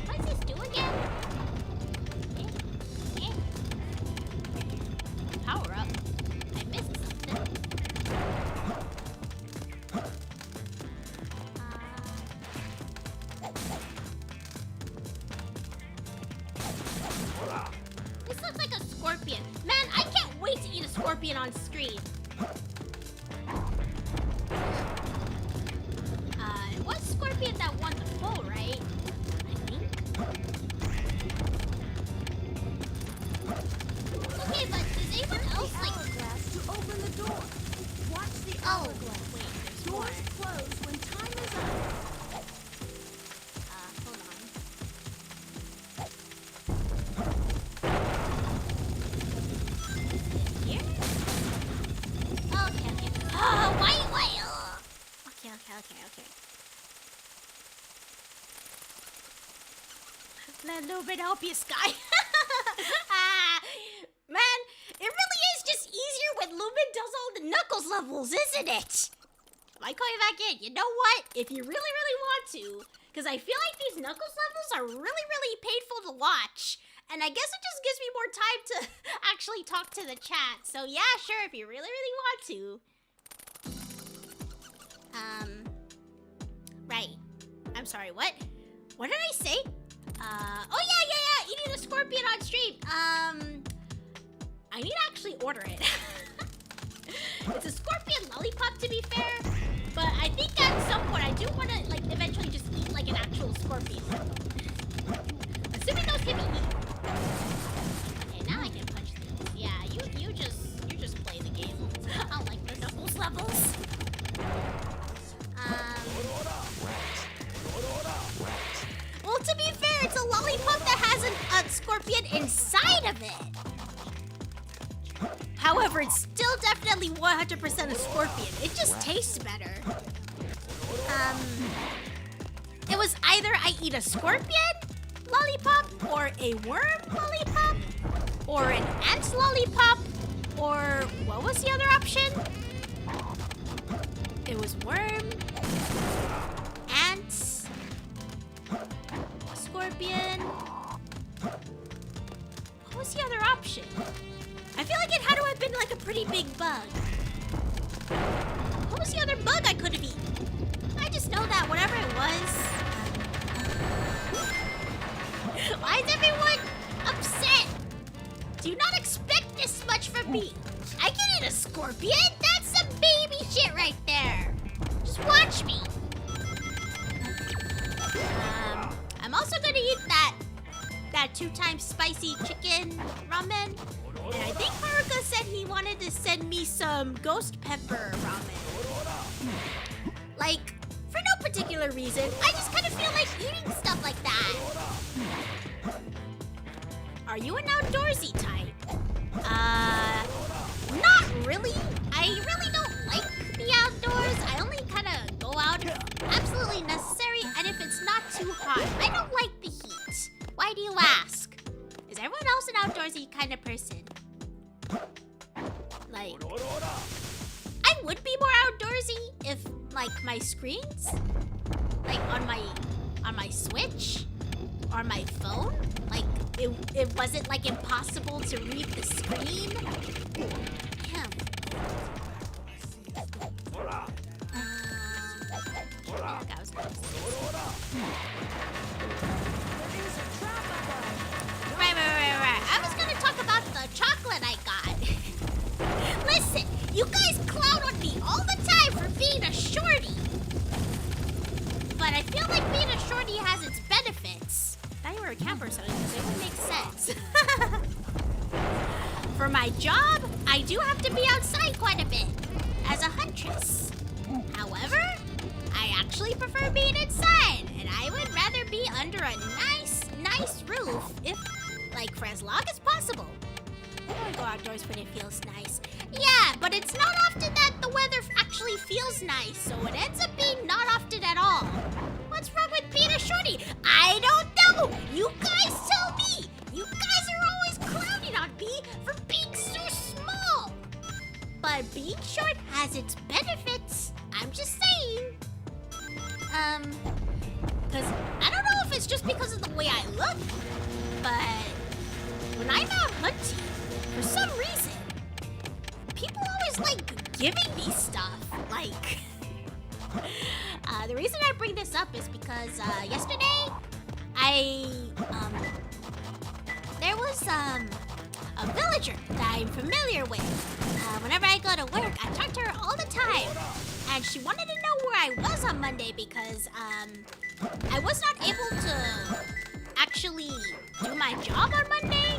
What does this do again? Power up. I missed something. This looks like a scorpion. Man, I can't wait to eat a scorpion on screen. It was Scorpion that won the poll, right? I think. Okay, but does anyone else like Hourglass to open the door. Watch the hourglass. Wait, there's more. Doors close when time is up. Hold on. Here? Okay. Oh, why? Okay. Man, no bit help you, Sky. woman does all the Knuckles levels, isn't it? Am I coming back in? You know what? If you really, really want to, because I feel like these Knuckles levels are really, really painful to watch. And I guess it just gives me more time to actually talk to the chat. So yeah, sure, if you really, really want to. Right. I'm sorry, what? What did I say? Oh yeah, eating a scorpion on stream. I need to actually order it. It's a scorpion lollipop, to be fair. But I think at some point I do want to, like, eventually just eat, like, an actual scorpion. Assuming those can be eaten. Okay, now I can punch things. Yeah, you just play the game. I like the Knuckles levels. Well, to be fair, it's a lollipop that has a scorpion inside of it. However, it's still definitely 100% a scorpion. It just tastes better. It was either I eat a scorpion lollipop, or a worm lollipop, or an ant lollipop, or what was the other option? It was worm, ants, scorpion. What was the other option? I feel like it had to have been like a pretty big bug. What was the other bug I could have eaten? I just know that whatever it was. Why is everyone upset? Do you not expect this much from me? I can eat a scorpion. That's some baby shit right there. Just watch me. I'm also gonna eat that 2x spicy chicken ramen. And I think Haruka said he wanted to send me some ghost pepper ramen. Like, for no particular reason, I just kind of feel like eating stuff like that. Are you an outdoorsy type? Not really. I really don't like the outdoors. I only kind of go out if absolutely necessary and if it's not too hot. I don't like the heat. Why do you ask? Is everyone else an outdoorsy kind of person? Like, I would be more outdoorsy if, like, my screens, like on my Switch or my phone, like it wasn't like impossible to read the screen. Damn. Right. I was gonna talk about the chocolate I got. Listen, you guys clown on me all the time for being a shorty. But I feel like being a shorty has its benefits. I thought you were a camper or something, because it would make sense. For my job, I do have to be outside quite a bit as a huntress. However, I actually prefer being inside, and I would rather be under a nice roof if, like, for as long as possible. I want to go outdoors when it feels nice. Yeah, but it's not often that the weather actually feels nice, so it ends up being not often at all. What's wrong with being a shorty? I don't know! You guys tell me! You guys are always clowning on me for being so small! But being short has its benefits. I'm just saying. Because I don't know if it's just because of the way I look, but when I'm out hunting, for some reason, people always like giving me stuff. Like, the reason I bring this up is because yesterday, there was a villager that I'm familiar with. Whenever I go to work, I talk to her all the time, and she wanted to know where I was on Monday because I was not able to actually do my job on Monday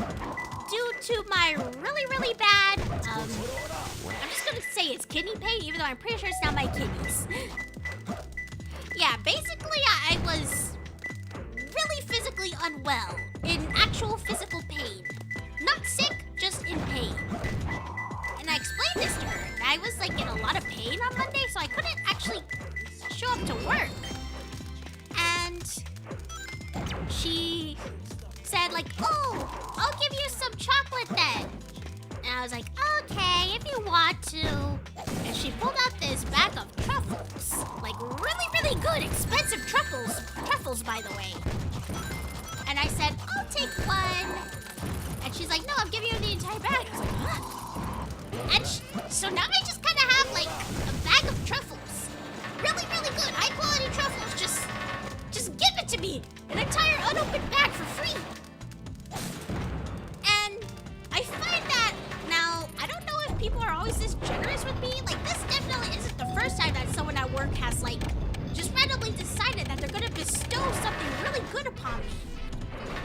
due to my really bad, I'm just gonna say it's kidney pain, even though I'm pretty sure it's not my kidneys. Yeah, basically I was really physically unwell, in actual physical pain. Not sick, just in pain. And I explained this to her, that I was like in a lot of pain on Monday, so I couldn't actually show up to work. And she said like, oh, I'll give you some chocolate then. And I was like, okay, if you want to. And she pulled out this bag of truffles. Like really, really good, expensive truffles. Truffles, by the way. And I said, I'll take one. And she's like, no, I'm giving you the entire bag. I was like, huh? And so now I just kind of have like a bag of truffles. Really, really good, high quality truffles. Just give it to me. An entire unopened bag for free. And I find that now, I don't know if people are always this generous with me. Like, this definitely isn't the first time that someone at work has, like, just randomly decided that they're gonna bestow something really good upon me.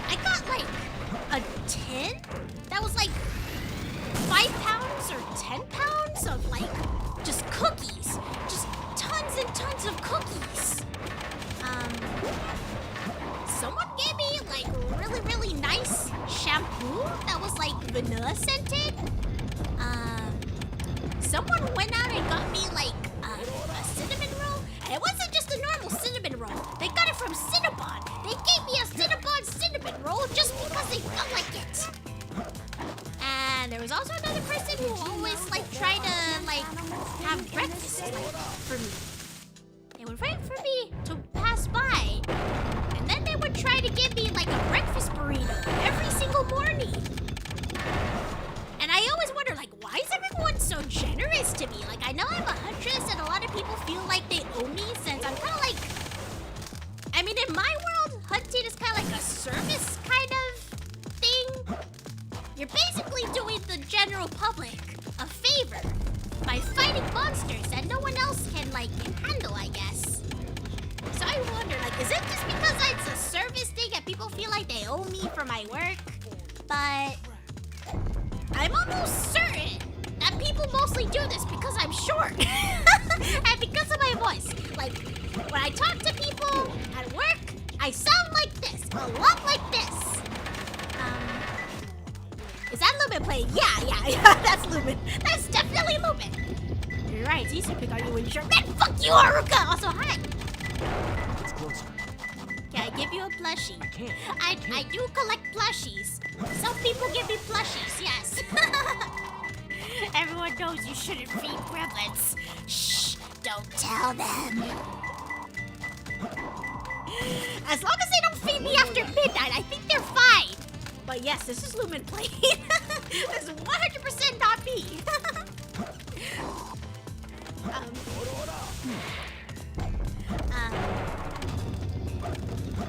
I got, like, a tin that was, like, 5 pounds or 10 pounds of, like, just cookies. Just tons and tons of cookies. Someone gave me, like, really, really nice shampoo that was, like, vanilla scented. Someone went out and got me, like, a cinnamon roll. And it wasn't just a normal cinnamon roll. They got it from Cinnabon. They gave me a Cinnabon cinnamon roll just because they felt like it. And there was also another person who always, like, tried to, like, have breakfast, like, for me. They would wait for me to pass by. And then they would try to give me, like, a breakfast burrito every single morning. And I always wonder, like, why is everyone so generous to me? Like, I know I'm a huntress and a lot of people feel like they owe me since I'm kind of like... I mean, in my world, hunting is kind of like a service kind of thing. You're basically doing the general public a favor by fighting monsters that no one else can, like, handle, I guess. So I wonder, like, is it just because it's a service thing and people feel like they owe me for my work? But I'm almost certain that people mostly do this because I'm short. And because of my voice. Like, when I talk to people at work, I sound like this, a lot like this. Is that Lumen playing? Yeah, that's Lumen. That's definitely Lumen. You're right, it's easy to pick on you when you're short. Man, fuck you, Haruka! Also, hi. It's closer. Can I give you a plushie? I can't. I do collect plushies. Some people give me plushies, yes. Everyone knows you shouldn't feed gremlins. Shh, don't tell them. As long as they don't feed me after midnight, I think they're fine. But yes, this is Lumen playing. This is 100% not me.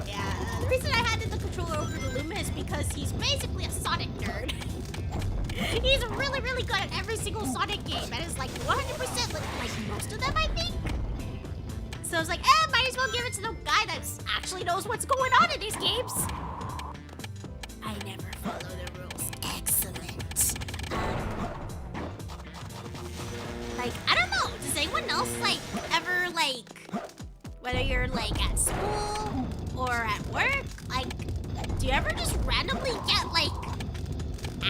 Yeah, the reason I handed the controller over to Lumen is because he's basically a Sonic nerd. He's really, really good at every single Sonic game. And it's like 100% like most of them, I think. So I was like, might as well give it to the guy that actually knows what's going on in these games. I never follow the rules. Excellent. Like, I don't know. Does anyone else, like, ever, like, whether you're, like, at school or at work, like, do you ever just randomly get, like,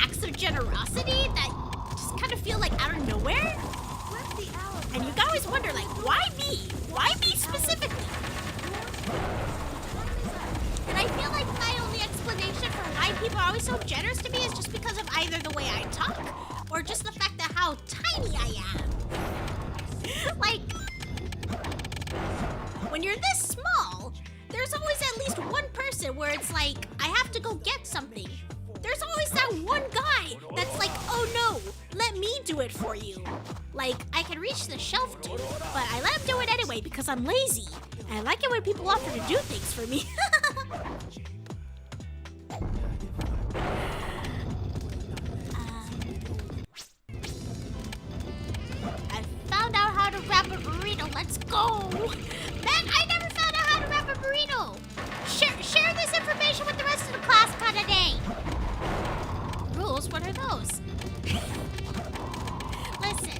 acts of generosity that just kind of feel like out of nowhere? And you always wonder, like, why me? Why me specifically? And I feel like my only explanation for why people are always so generous to me is just because of either the way I talk or just the fact that how tiny I am. Like, when you're this small, there's always at least one person where it's like, I have to go get something. There's always that one guy that's like, oh no, let me do it for you. Like, I can reach the shelf dude, but I let him do it anyway because I'm lazy. And I like it when people offer to do things for me. I found out how to wrap a burrito. Let's go. Man, I never found out how to wrap a burrito. Share this information with the rest of the class kind of day. Rules? What are those? Listen,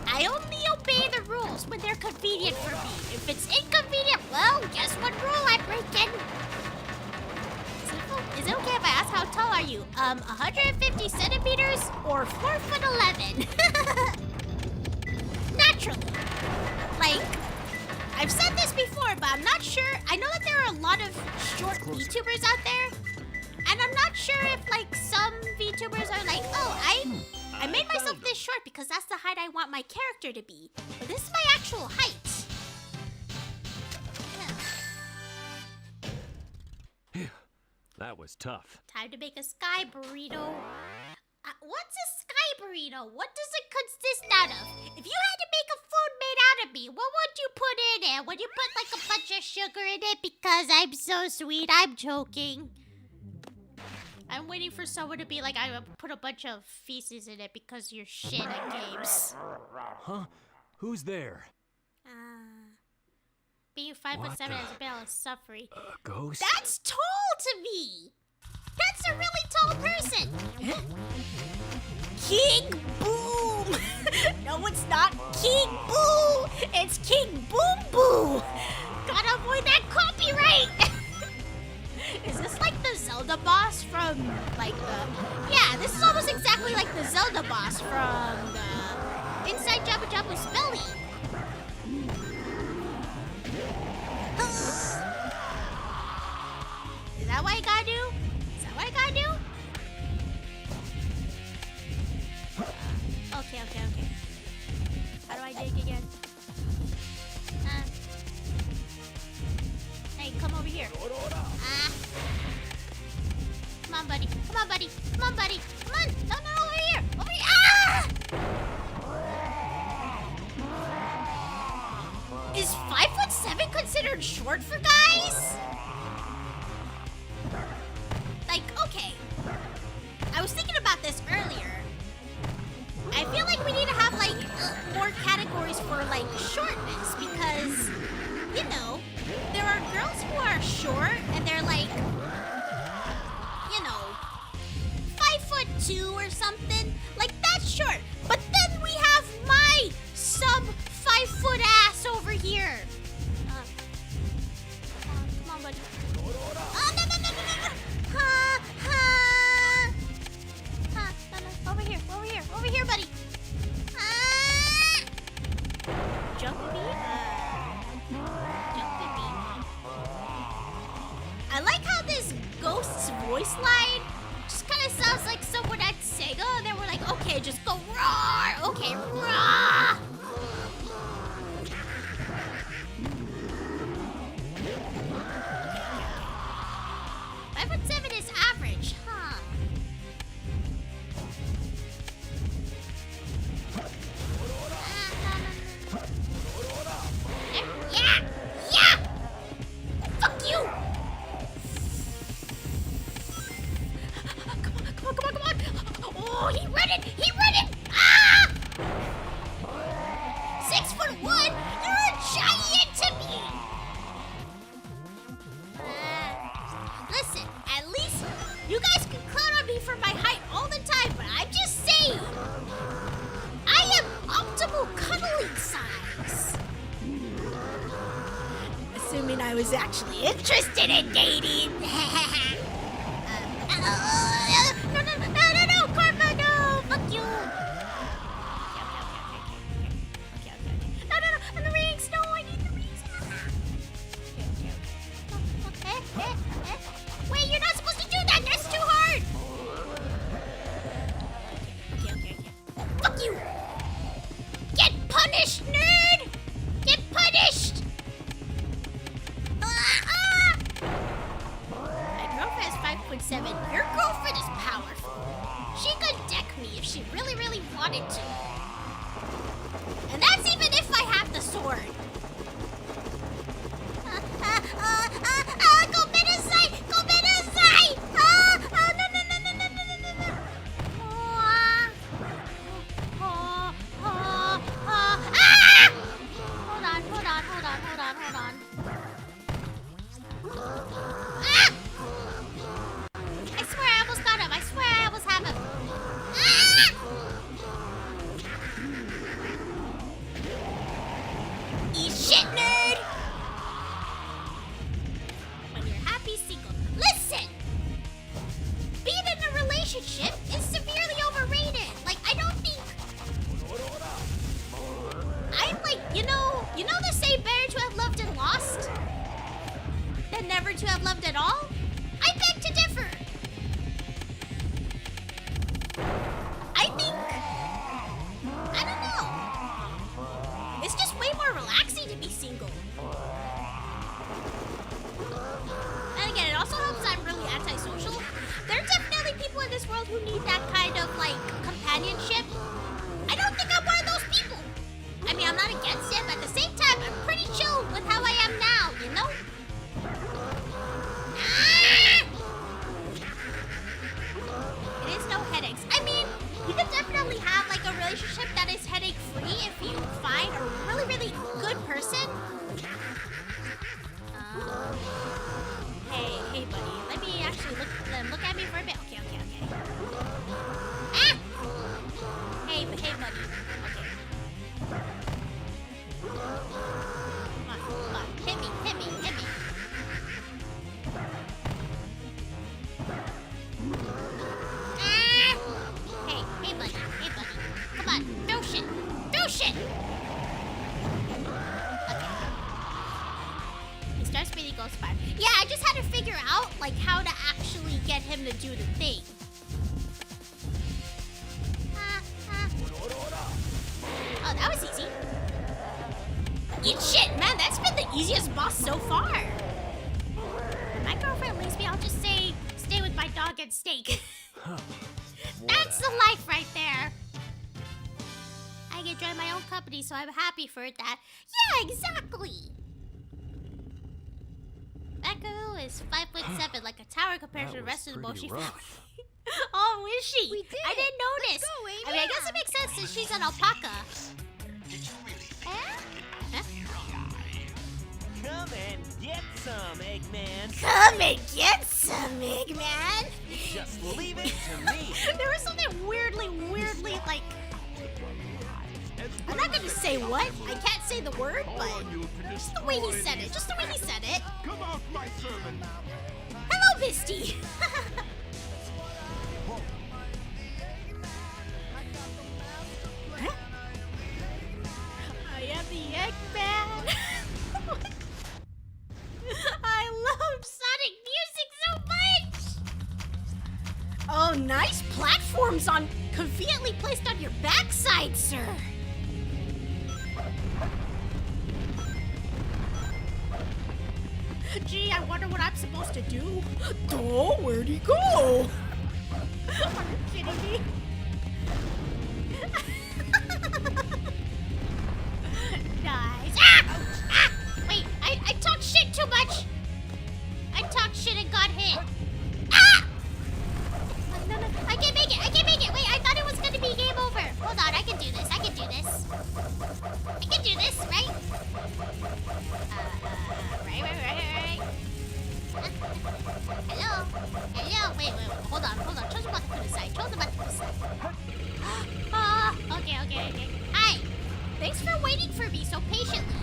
I only obey the rules when they're convenient for me. If it's inconvenient, well, guess what rule I'm breaking? Is it okay if I ask how tall are you? 150 centimeters or 4'11"? Naturally. Like, I've said this before, but I'm not sure. I know that there are a lot of short VTubers out there. And I'm not sure if, like, some VTubers are like, oh, I made myself this short because that's the height I want my character to be. But this is my actual height. That was tough. Time to make a sky burrito. What's a sky burrito? What does it consist out of? If you had to make a food made out of me, what would you put in it? Would you put like a bunch of sugar in it because I'm so sweet? I'm joking. I'm waiting for someone to be like, I would put a bunch of feces in it because you're shit at games. Huh? Who's there? Being 5'7" is a bit of suffering. Ghost? That's tall to me! That's a really tall person! King Boom! No, it's not King Boo! It's King Boom Boo! Gotta avoid that copyright! Is this like the Zelda boss from, like the... Yeah, this is almost exactly like the Zelda boss from the... Inside Jabba Jabba's belly. Is that what I gotta do? Is that what I gotta do? Okay. How do I dig again? Hey, come over here. Come on, buddy. Come on, buddy. Come on, buddy. Come on. No, over here. Over here. Ah! Is 5'7" considered short for guys? Like, okay. I was thinking about this earlier. I feel like we need to have, like, more categories for, like, shortness because, you know, there are girls who are short and they're, like, you know, 5'2" or something. Like, that's short. But then we have my sub-5' ass over here. Come on, buddy. Oh, no. No. Over here, buddy. Jump with me. I like how this ghost's voice line just kind of sounds like someone at Sega. And then we're like, okay, just go roar. Okay, roar. 5'7" is average, huh? Yeah! Fuck you! Come on! Oh, he read it! Ah! 6'1"? You're a giant to me! Listen, at least you guys can clown on me for my height all the time, but I'm just saying, I am optimal cuddling size. Assuming I was actually interested in dating. No, Karma, no! Fuck you! Okay. No, the rings! No, I need the rings! Okay. Wait, you're not supposed to do that! That's too hard! Okay. Fuck you! Get punished, nerd! Get punished! My girlfriend is 5'7". Your girlfriend is powerful. She could deck me if she really, really wanted to. And that's even if I have the sword. Go Medicine! Hold on. I swear I almost got him. I swear I almost have him. Eat shit, nerd! When you're happy, single. Listen! Being in a relationship is severely overrated. Like, I don't think... I'm like, you know the saying better to have loved and lost than never to have loved at all? I beg to differ. I think angle. And again, it also helps I'm really antisocial. There are definitely people in this world who need that kind of, like, companionship. I don't think I'm one of those people. I mean, I'm not against it, but at the same time, I'm pretty chill with how I am now, you know? It is no headaches. I mean, you could definitely have, like, a relationship that is headache-free if you find a really, really good person. Hey, buddy. Let me actually look at me for a bit. Okay. Ah! Hey, buddy. Okay. Come on. Hit me. Ah! Hey, buddy. Come on, throw shit. Okay. He starts speeding, goes fire. Yeah, I just had to figure out, like, how to actually get him to do the thing. Oh, that was easy. Eat shit, man. That's been the easiest boss so far. When my girlfriend leaves me, I'll just say, stay with my dog and steak. That's the life right there. I enjoy my own company, so I'm happy for that. Yeah, exactly. Echo is 5'7", like a tower compared to the rest of the Moshi family. Oh, is she? We did. I didn't notice. Let's go, Amy. I mean, I guess it makes sense since she's an alpaca. Come and get some, Eggman. Come and get some, Eggman. Just leave it to me. There was something weirdly, like... I'm not gonna say what. I can't say the word, but just the way he said it. Come off my sermon. Hello, Misty. Huh? I am the Eggman. I love Sonic music so much. Oh, nice platforms conveniently placed on your backside, sir. Gee, I wonder what I'm supposed to do. Oh, where'd he go? Are you kidding me? Nice. Wait, I talked shit too much. I talked shit and got hit. No, I can't make it. Wait, I thought it was gonna be game over. Hold on, I can do this, right? Right. Hello. Wait. Hold on. Choose the button to the side. Okay. Hi. Thanks for waiting for me so patiently.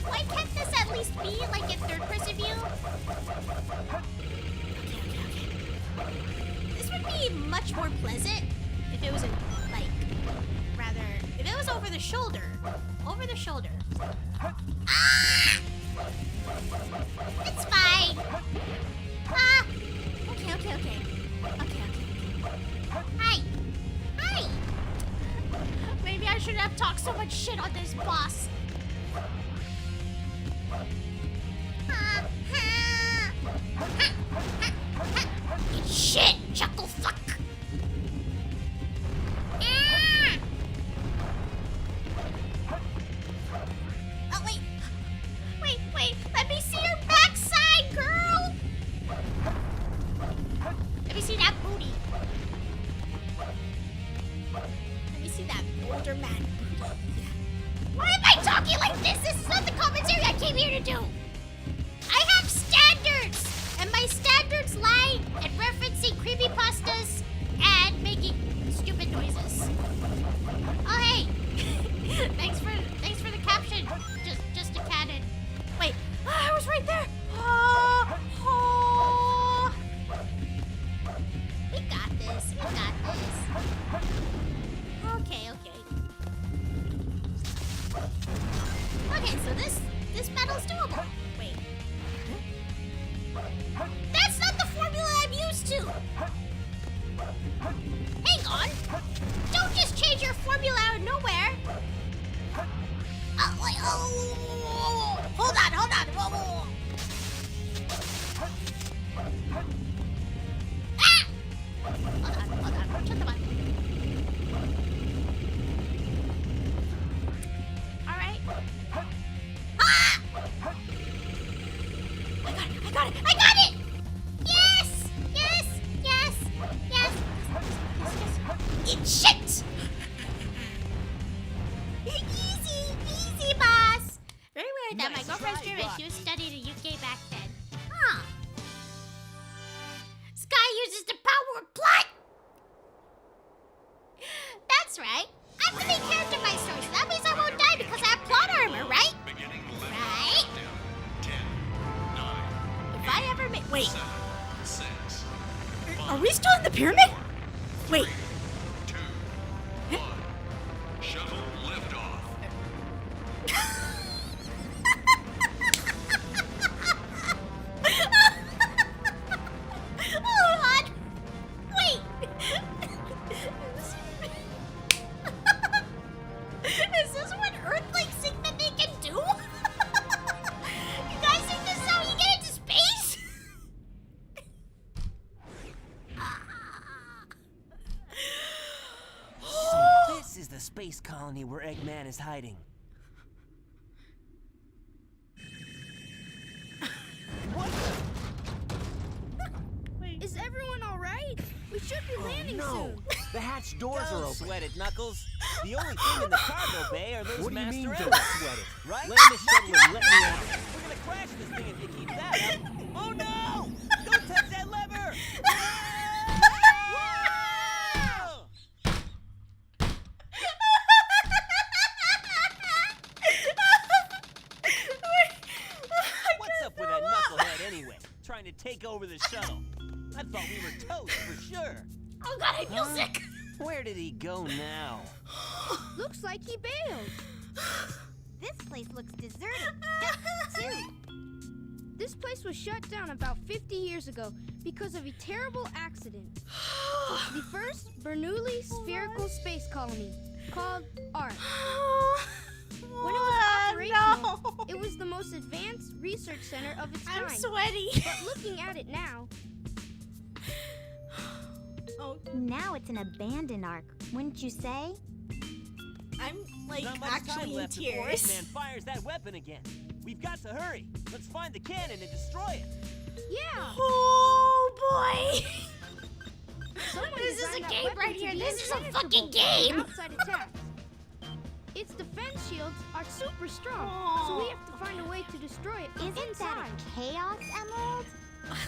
Why can't this at least be like in third-person view? Okay. This would be much more pleasant if it was if it was over the shoulder. It's fine. Okay. Hi. Maybe I shouldn't have talked so much shit on this boss. Eat shit, chuckle fuck. Oh, wait. Let me see your backside, girl. Let me see that booty. Let me see that older man booty. Why am I talking like this? This is not the commentary I came here to do. I have standards, and my standards lie in referencing creepypastas and making stupid noises. Oh, hey. Thanks for the caption. Just a canon. Wait, I was right there. We got this. Okay, so this battle's doable. Wait. That's not the formula I'm used to. Hang on. fucking shit! Easy, boss. Very weird that my girlfriend's German. She was studying in UK back then. Huh. Sky uses the power of plot. That's right. I'm the main character of my story, so that means I won't die because I have plot armor, right? Right? 10, 9, If I ever make. Wait. 7, 6. Are we still in the pyramid? Wait. 2, 1. Shuttle liftoff. Hold on. Wait. Is this what Earthlings think that they can do? You guys think this is how you get into space? So this is the space colony where Eggman is hiding. Is everyone all right? We should be landing soon. The hatch doors are Don't open. sweat it, Knuckles. The only thing in the cargo bay are those What do you mean, master don't emeralds. sweat it? Right? Land the shuttle and let me out. We're gonna crash this thing if you keep that up. Oh no! Don't touch that lever! Whoa! What's up with that knucklehead anyway? Trying to take over the shuttle. I thought we were toast for sure. Oh god, I feel sick. Where did he go now? Looks like he bailed. This place looks deserted. Too. This place was shut down about 50 years ago because of a terrible accident. The first Bernoulli spherical space colony, called ARC. When it was operational, it was the most advanced research center of its kind. I'm sweaty. But looking at it now, Oh, Now it's an abandoned ark, wouldn't you say? I'm like Not much time actually in left before tears. Eggman fires that weapon again. We've got to hurry. Let's find the cannon and destroy it. yeah. Oh boy. Someone This is a designed that game weapon right to here. be This is a impenetrable fucking to game. outside attacks. Its defense shields are super strong, so we have to find a way to destroy it from Isn't inside. that a chaos emerald?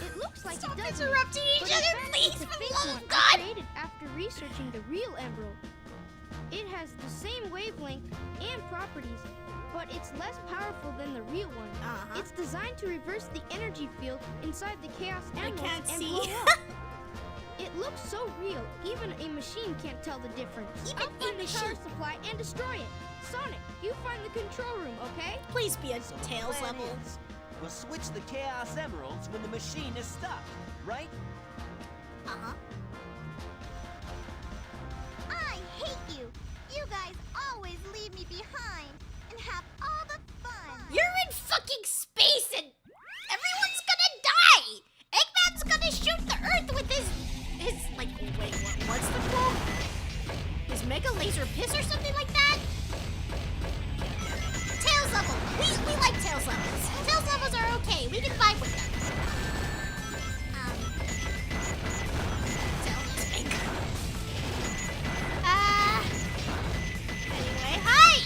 It looks like Stop it does. interrupting each But in other, fact, please, it's a for the fake love one of I God. created after researching the real emerald. It has the same wavelength and properties, but it's less powerful than the real one. Uh-huh. It's designed to reverse the energy field inside the chaos emeralds can't and see. blow up. It looks so real, even a machine can't tell the difference. Even I'll find a the power machine. supply and destroy it. Sonic, you find the control room, okay? Please be a So the Tails plan level. is, we'll switch the Chaos Emeralds when the machine is stopped, right? Uh-huh. I hate you. You guys always leave me behind and have all the fun. You're in fucking space and everyone's gonna die. Eggman's gonna shoot the Earth with his like wait, what's the quote? His mega laser piss or something like that? Tails level. We like Tails levels. Tails levels are okay. We can vibe with them. Tails is big. Anyway, hi!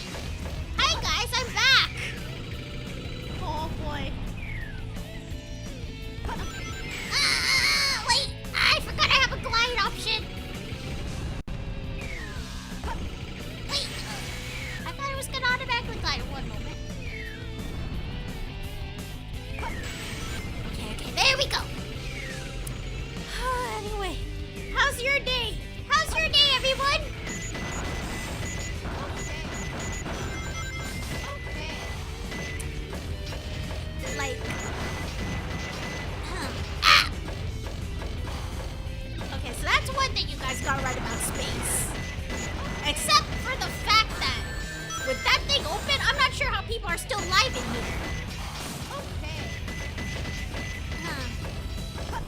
Hi guys, I'm back! Oh boy. Wait, I forgot I have a glide option. Wait, I thought it was gonna automatically glide. One moment. Okay, there we go. Anyway, how's your day? How's your day, everyone? Like, okay, so that's one thing you guys got right about space. Except for the fact that with that thing open, I'm not sure how people are still alive in here. Okay.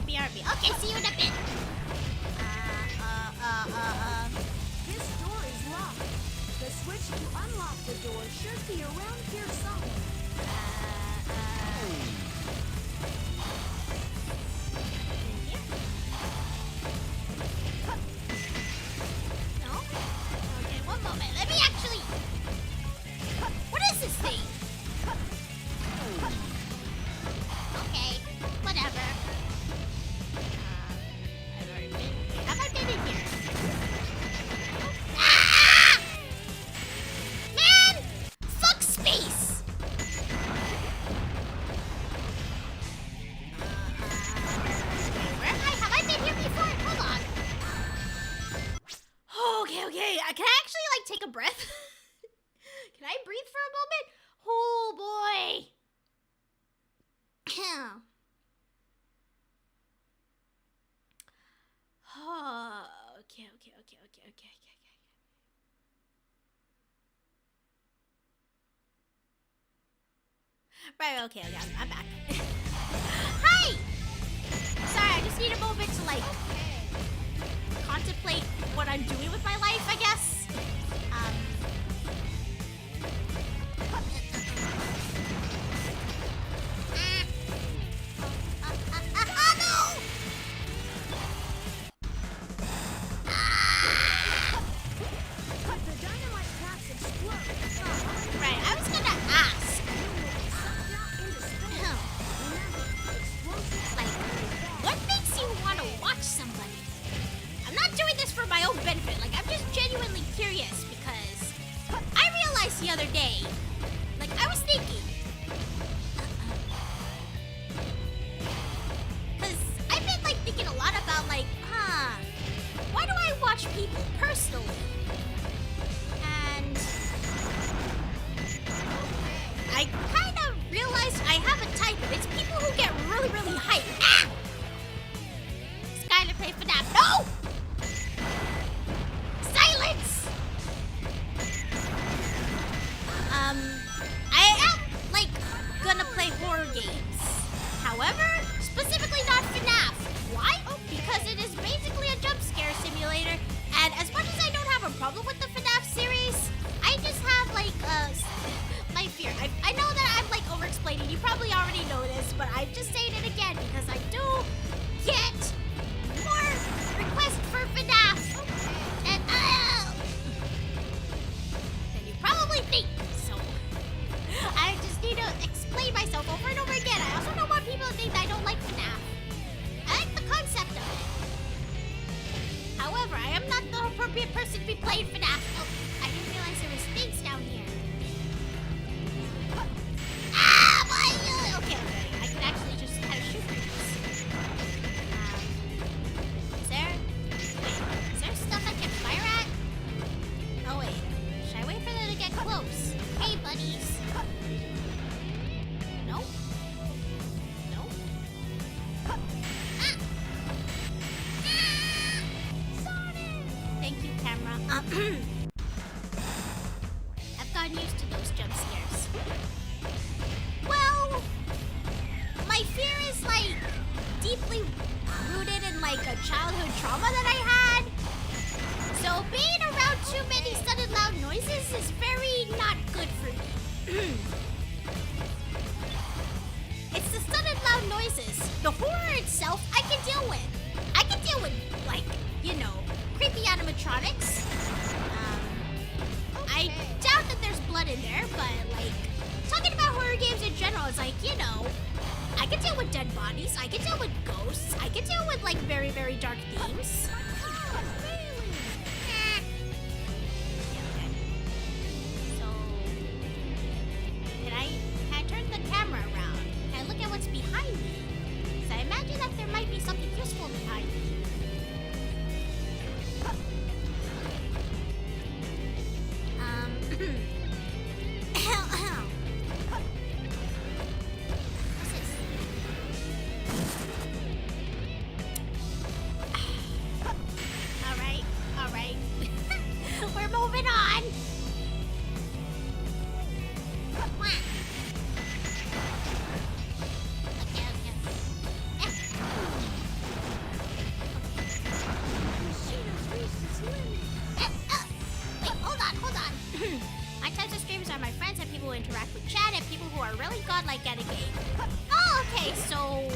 BRB. Okay, see you in a bit. This door is locked. The switch to unlock the door should be around here somewhere. No? Okay. Can I actually like take a breath? Can I breathe for a moment? Oh boy. Oh, okay. Right, okay, I'm back. Hi! Sorry, I just need a moment to like contemplate what I'm doing with my life, I guess. Right, I was gonna ask. Like, what makes you want to watch somebody? I'm not doing this for my own benefit. Like, I'm just genuinely curious because I realized the other day, like, I was thinking. Because I've been, like, thinking a lot about, like, why do I watch people personally? And I kind of realized I have a type of it's people who get really, really hyped. Ah! Skyler, play FNAF. No! Silence! I am, like, gonna play horror games. However, specifically not FNAF. Why? Because it is basically a jump scare simulator, and as much as I don't have a problem with the FNAF series, I just have, like, my fear. I know that I'm, like, over-explaining. You probably already know this, but I'm just saying it again because I do get more requests for FNAF. And, than you probably think. So, I just need to explain myself over and over again. I also don't want people to think that I don't like FNAF. I like the concept of it. However, I am not the appropriate person to be playing FNAF. Oh, I didn't realize there was things down here. Okay, I can actually just kind of shoot things. Is there stuff I can fire at? Oh wait, should I wait for them to get close? Hey, buddies. Nope. Nope. Thank you, camera. I've gotten used to those jump scares. Well, my fear is like deeply rooted in like a childhood trauma that I had. So being around too many sudden loud noises is very not good for me. It's the sudden loud noises. The horror itself I can deal with. I can deal with, like, you know, creepy animatronics. I doubt that there's blood in there, but like talking about horror games in general is like, you know, I can deal with dead bodies, I can deal with ghosts, I can deal with like very, very dark themes. So, can I turn the camera around? Can I look at what's behind me? Because I imagine that there might be something useful behind me. All right. We're moving on. Wait, hold on. My types of streamers are my friends and people who interact with chat and people who are really godlike at a game. Oh, okay, so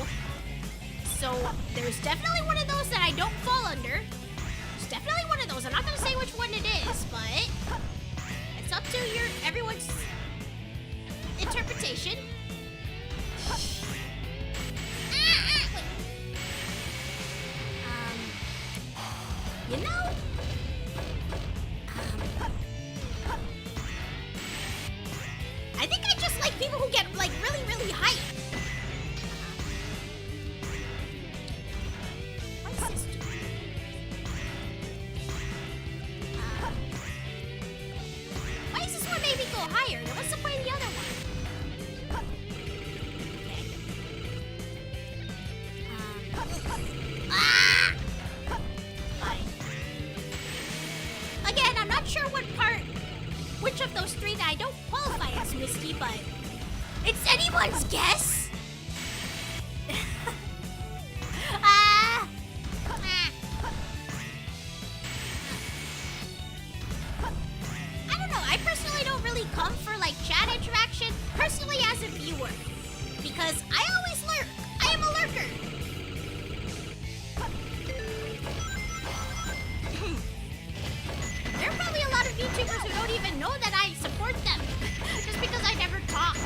there's definitely one of those that I don't fall under. There's definitely one of those. I'm not gonna say which one it is, but it's up to everyone's interpretation. Wait. You know, I think I just like people who get like really, really hyped. What's this do? not sure which of those three that I don't qualify as Misty, but it's anyone's guess. I don't know. I personally don't really come for like chat interaction, personally as a viewer, because I always lurk. I am a lurker. There are probably a lot of YouTubers who don't even know that I support them just because I never talk.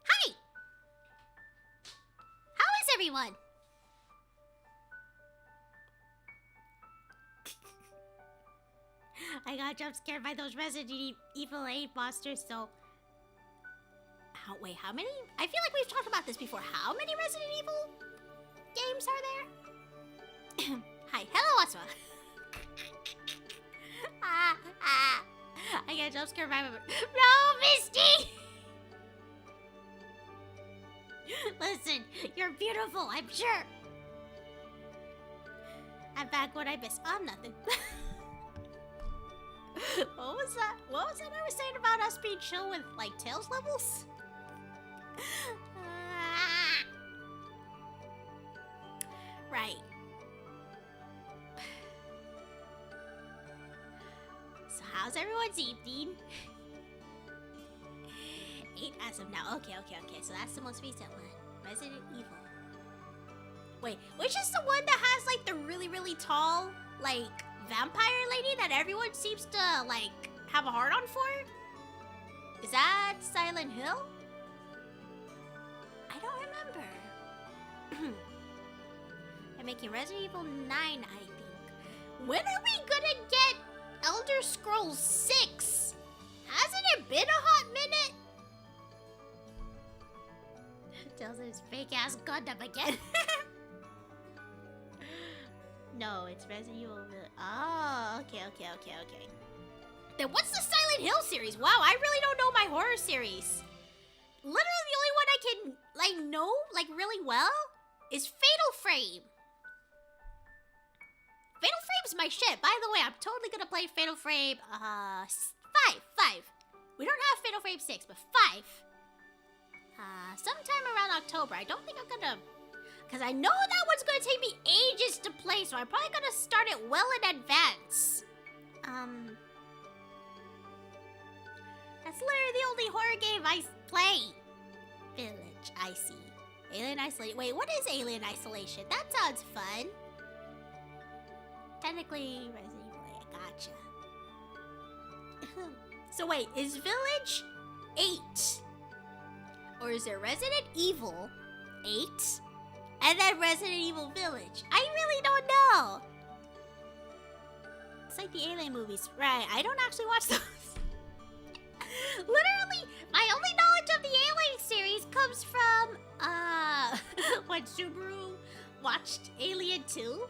Hi! How is everyone? I got jump scared by those Resident Evil 8 monsters, so... Wait, how many? I feel like we've talked about this before. How many Resident Evil games are there? Hi, hello, Asma. I got jump scared by my... No, Misty! Listen, you're beautiful, I'm sure. I'm back. What I missed? Nothing. What was that? What was that I was saying about us being chill with, like, Tails levels? Right. So how's everyone's evening? 8 as of now. Okay. So that's the most recent one. Resident Evil. Wait, which is the one that has, like, the really, really tall, like, vampire lady that everyone seems to, like, have a heart-on for? Is that Silent Hill? I don't remember. I'm making Resident Evil 9, I think. When are we gonna get Elder Scrolls 6? Hasn't it been a hot minute? Tells his fake-ass Gundam again. No, it's Resident Evil. Oh, okay. Then what's the Silent Hill series? Wow, I really don't know my horror series. Literally the only one I can, like, know, like, really well is Fatal Frame. Fatal Frame's my shit. By the way, I'm totally gonna play Fatal Frame, 5. We don't have Fatal Frame 6, but 5. Sometime around October. I don't think I'm gonna... Because I know that one's going to take me ages to play, so I'm probably going to start it well in advance. That's literally the only horror game I play. Village, I see. Alien Isolation. Wait, what is Alien Isolation? That sounds fun. Technically, Resident Evil 8. Gotcha. So wait, is Village 8? Or is there Resident Evil 8? And then Resident Evil Village. I really don't know. It's like the Alien movies. Right, I don't actually watch those. Literally, my only knowledge of the Alien series comes from, when Subaru watched Alien 2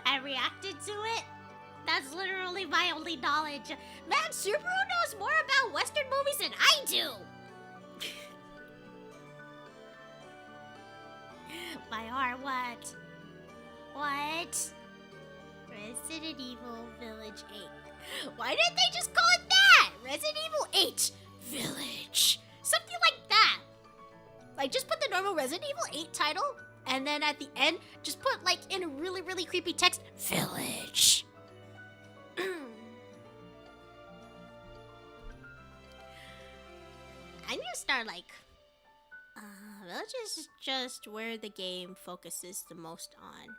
and reacted to it. That's literally my only knowledge. Man, Subaru knows more about Western movies than I do. By heart, what? What? Resident Evil Village 8. Why didn't they just call it that? Resident Evil 8 Village. Something like that. Like, just put the normal Resident Evil 8 title, and then at the end, just put, like, in a really, really creepy text, Village. I need to start, like... Village is just where the game focuses the most on.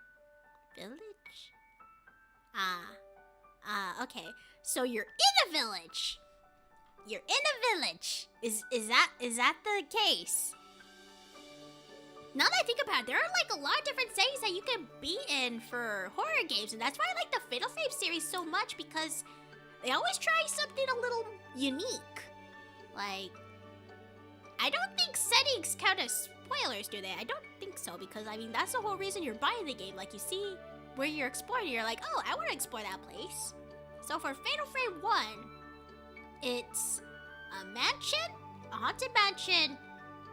Village? Okay. So you're in a village. You're in a village. Is that the case? Now that I think about it, there are like a lot of different settings that you can be in for horror games, and that's why I like the Fatal Frame series so much, because they always try something a little unique. Like, I don't think settings count as spoilers, do they? I don't think so, because, I mean, that's the whole reason you're buying the game. Like, you see where you're exploring, you're like, oh, I want to explore that place. So for Fatal Frame 1, it's a mansion, a haunted mansion.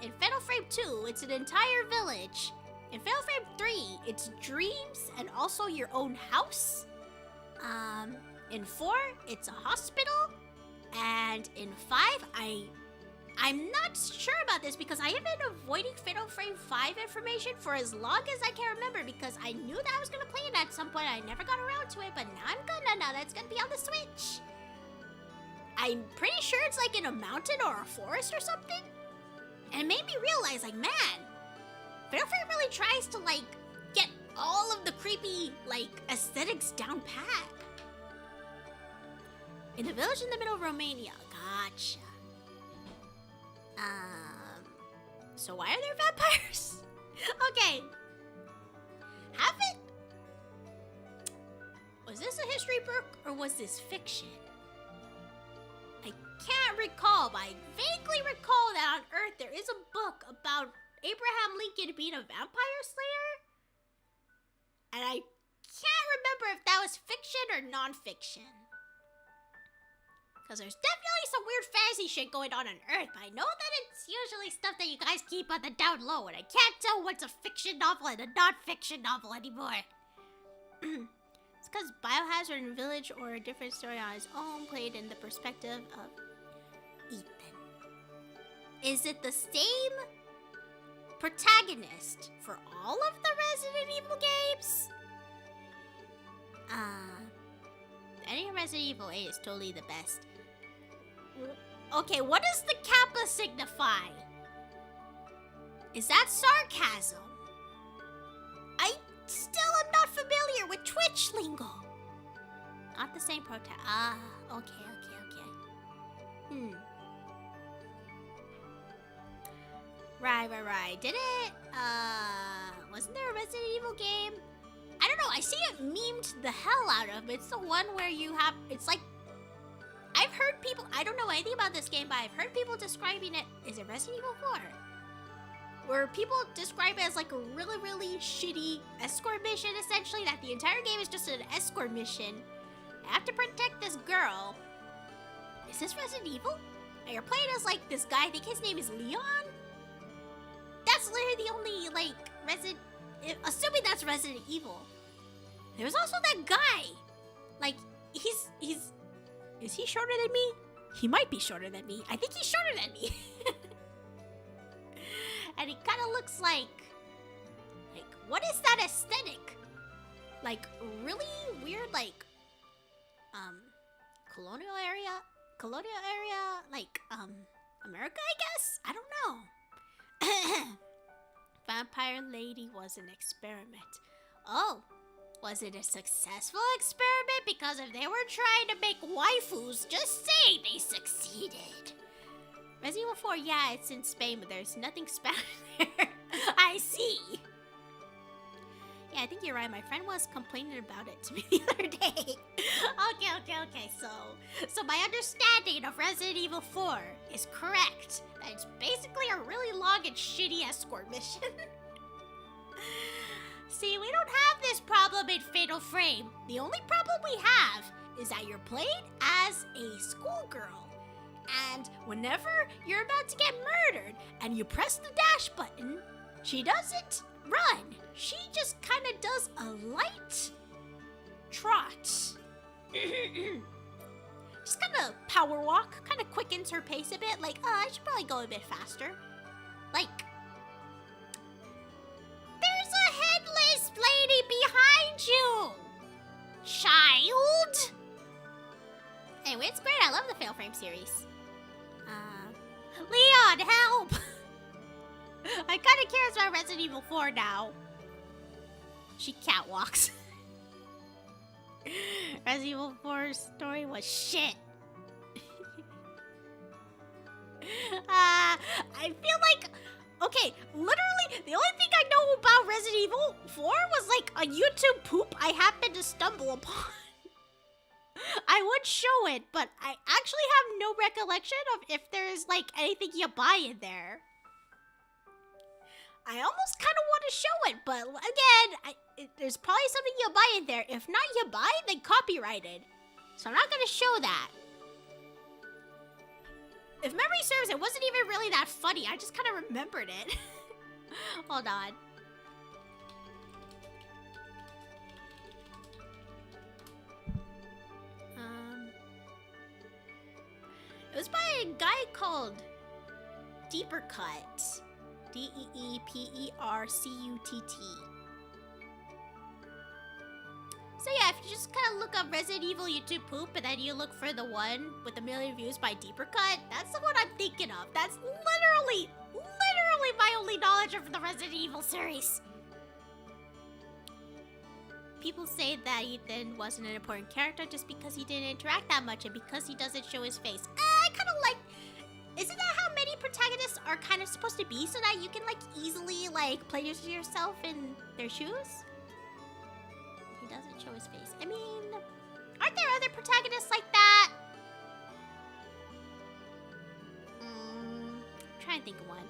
In Fatal Frame 2, it's an entire village. In Fatal Frame 3, it's dreams and also your own house. In 4, it's a hospital. And in 5, I'm not sure about this because I have been avoiding Fatal Frame 5 information for as long as I can remember because I knew that I was gonna play it at some point. I never got around to it, but now I'm gonna. Now that's gonna be on the Switch. I'm pretty sure it's like in a mountain or a forest or something. And it made me realize, like, man, Fatal Frame really tries to, like, get all of the creepy, like, aesthetics down pat. In a village in the middle of Romania. Gotcha. So why are there vampires? Okay. Was this a history book or was this fiction? I can't recall, but I vaguely recall that on Earth there is a book about Abraham Lincoln being a vampire slayer. And I can't remember if that was fiction or non-fiction. Because there's definitely some weird fantasy shit going on Earth, but I know that it's usually stuff that you guys keep on the down low, and I can't tell what's a fiction novel and a non-fiction novel anymore. It's because Biohazard and Village or a different story on its own played in the perspective of Ethan. Is it the same protagonist for all of the Resident Evil games? Any Resident Evil 8 is totally the best. Okay, what does the Kappa signify? Is that sarcasm? I still am not familiar with Twitch lingo. Not the same protest. Okay. Right. Did it? Wasn't there a Resident Evil game? I don't know, I see it memed the hell out of. It's the one where you have, it's like, I've heard people, I don't know anything about this game, but I've heard people describing it, is it Resident Evil 4? Where people describe it as like a really, really shitty escort mission, essentially, that the entire game is just an escort mission. I have to protect this girl. Is this Resident Evil? And you're playing as like this guy, I think his name is Leon? That's literally the only, like, assuming that's Resident Evil. There's also that guy. Like, is he shorter than me? He might be shorter than me. I think he's shorter than me. And he kind of looks like, what is that aesthetic? Like, really weird, like, colonial area, like, America, I guess? I don't know. Vampire Lady was an experiment. Oh, was it a successful experiment? Because if they were trying to make waifus, just say they succeeded. Resident Evil 4, yeah, it's in Spain, but there's nothing Spanish there. I see. Yeah, I think you're right. My friend was complaining about it to me the other day. Okay. So my understanding of Resident Evil 4 is correct. That it's basically a really long and shitty escort mission. See, we don't have this problem in Fatal Frame. The only problem we have is that you're playing as a schoolgirl. And whenever you're about to get murdered and you press the dash button, she doesn't run. She just kind of does a light trot. Just kind of power walk, kind of quickens her pace a bit. Like, I should probably go a bit faster. Like, there's a headless lady behind you, child. Anyway, it's great. I love the Fatal Frame series. Leon, help! I kind of cares about Resident Evil 4 now. She catwalks. Resident Evil 4's story was shit. I feel like, okay, literally, the only thing I know about Resident Evil 4 was like a YouTube poop I happened to stumble upon. I would show it, but I actually have no recollection of if there's like anything you buy in there. I almost kind of want to show it, but again, there's probably something you buy in there. If not you buy, then copyrighted. So I'm not going to show that. If memory serves, it wasn't even really that funny. I just kind of remembered it. Hold on. It was by a guy called Deeper Cut. D-E-E-P-E-R-C-U-T-T. So yeah, if you just kind of look up Resident Evil YouTube poop and then you look for the one with a million views by Deeper Cut, that's the one I'm thinking of. That's literally my only knowledge of the Resident Evil series. People say that Ethan wasn't an important character just because he didn't interact that much and because he doesn't show his face. I kind of like... Isn't that how many protagonists are kind of supposed to be so that you can like easily like place yourself in their shoes? He doesn't show his face. I mean, aren't there other protagonists like that? I'm trying to think of one.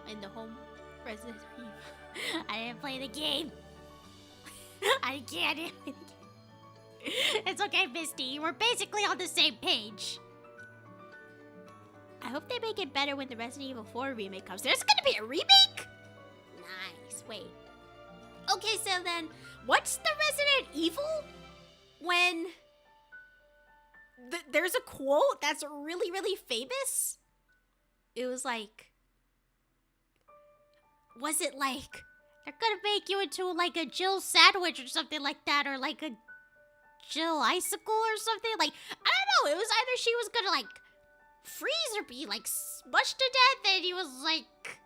In the home Resident Evil. I didn't play the game. I can't even. It's okay, Misty. We're basically on the same page. I hope they make it better when the Resident Evil 4 remake comes. There's gonna be a remake? Nice. Wait. Okay, so then, what's the Resident Evil when there's a quote that's really, really famous? It was like, was it like, they're gonna make you into like a Jill sandwich or something like that, or like a Jill icicle or something? Like, I don't know. It was either she was gonna like freeze or be like smushed to death, and he was like,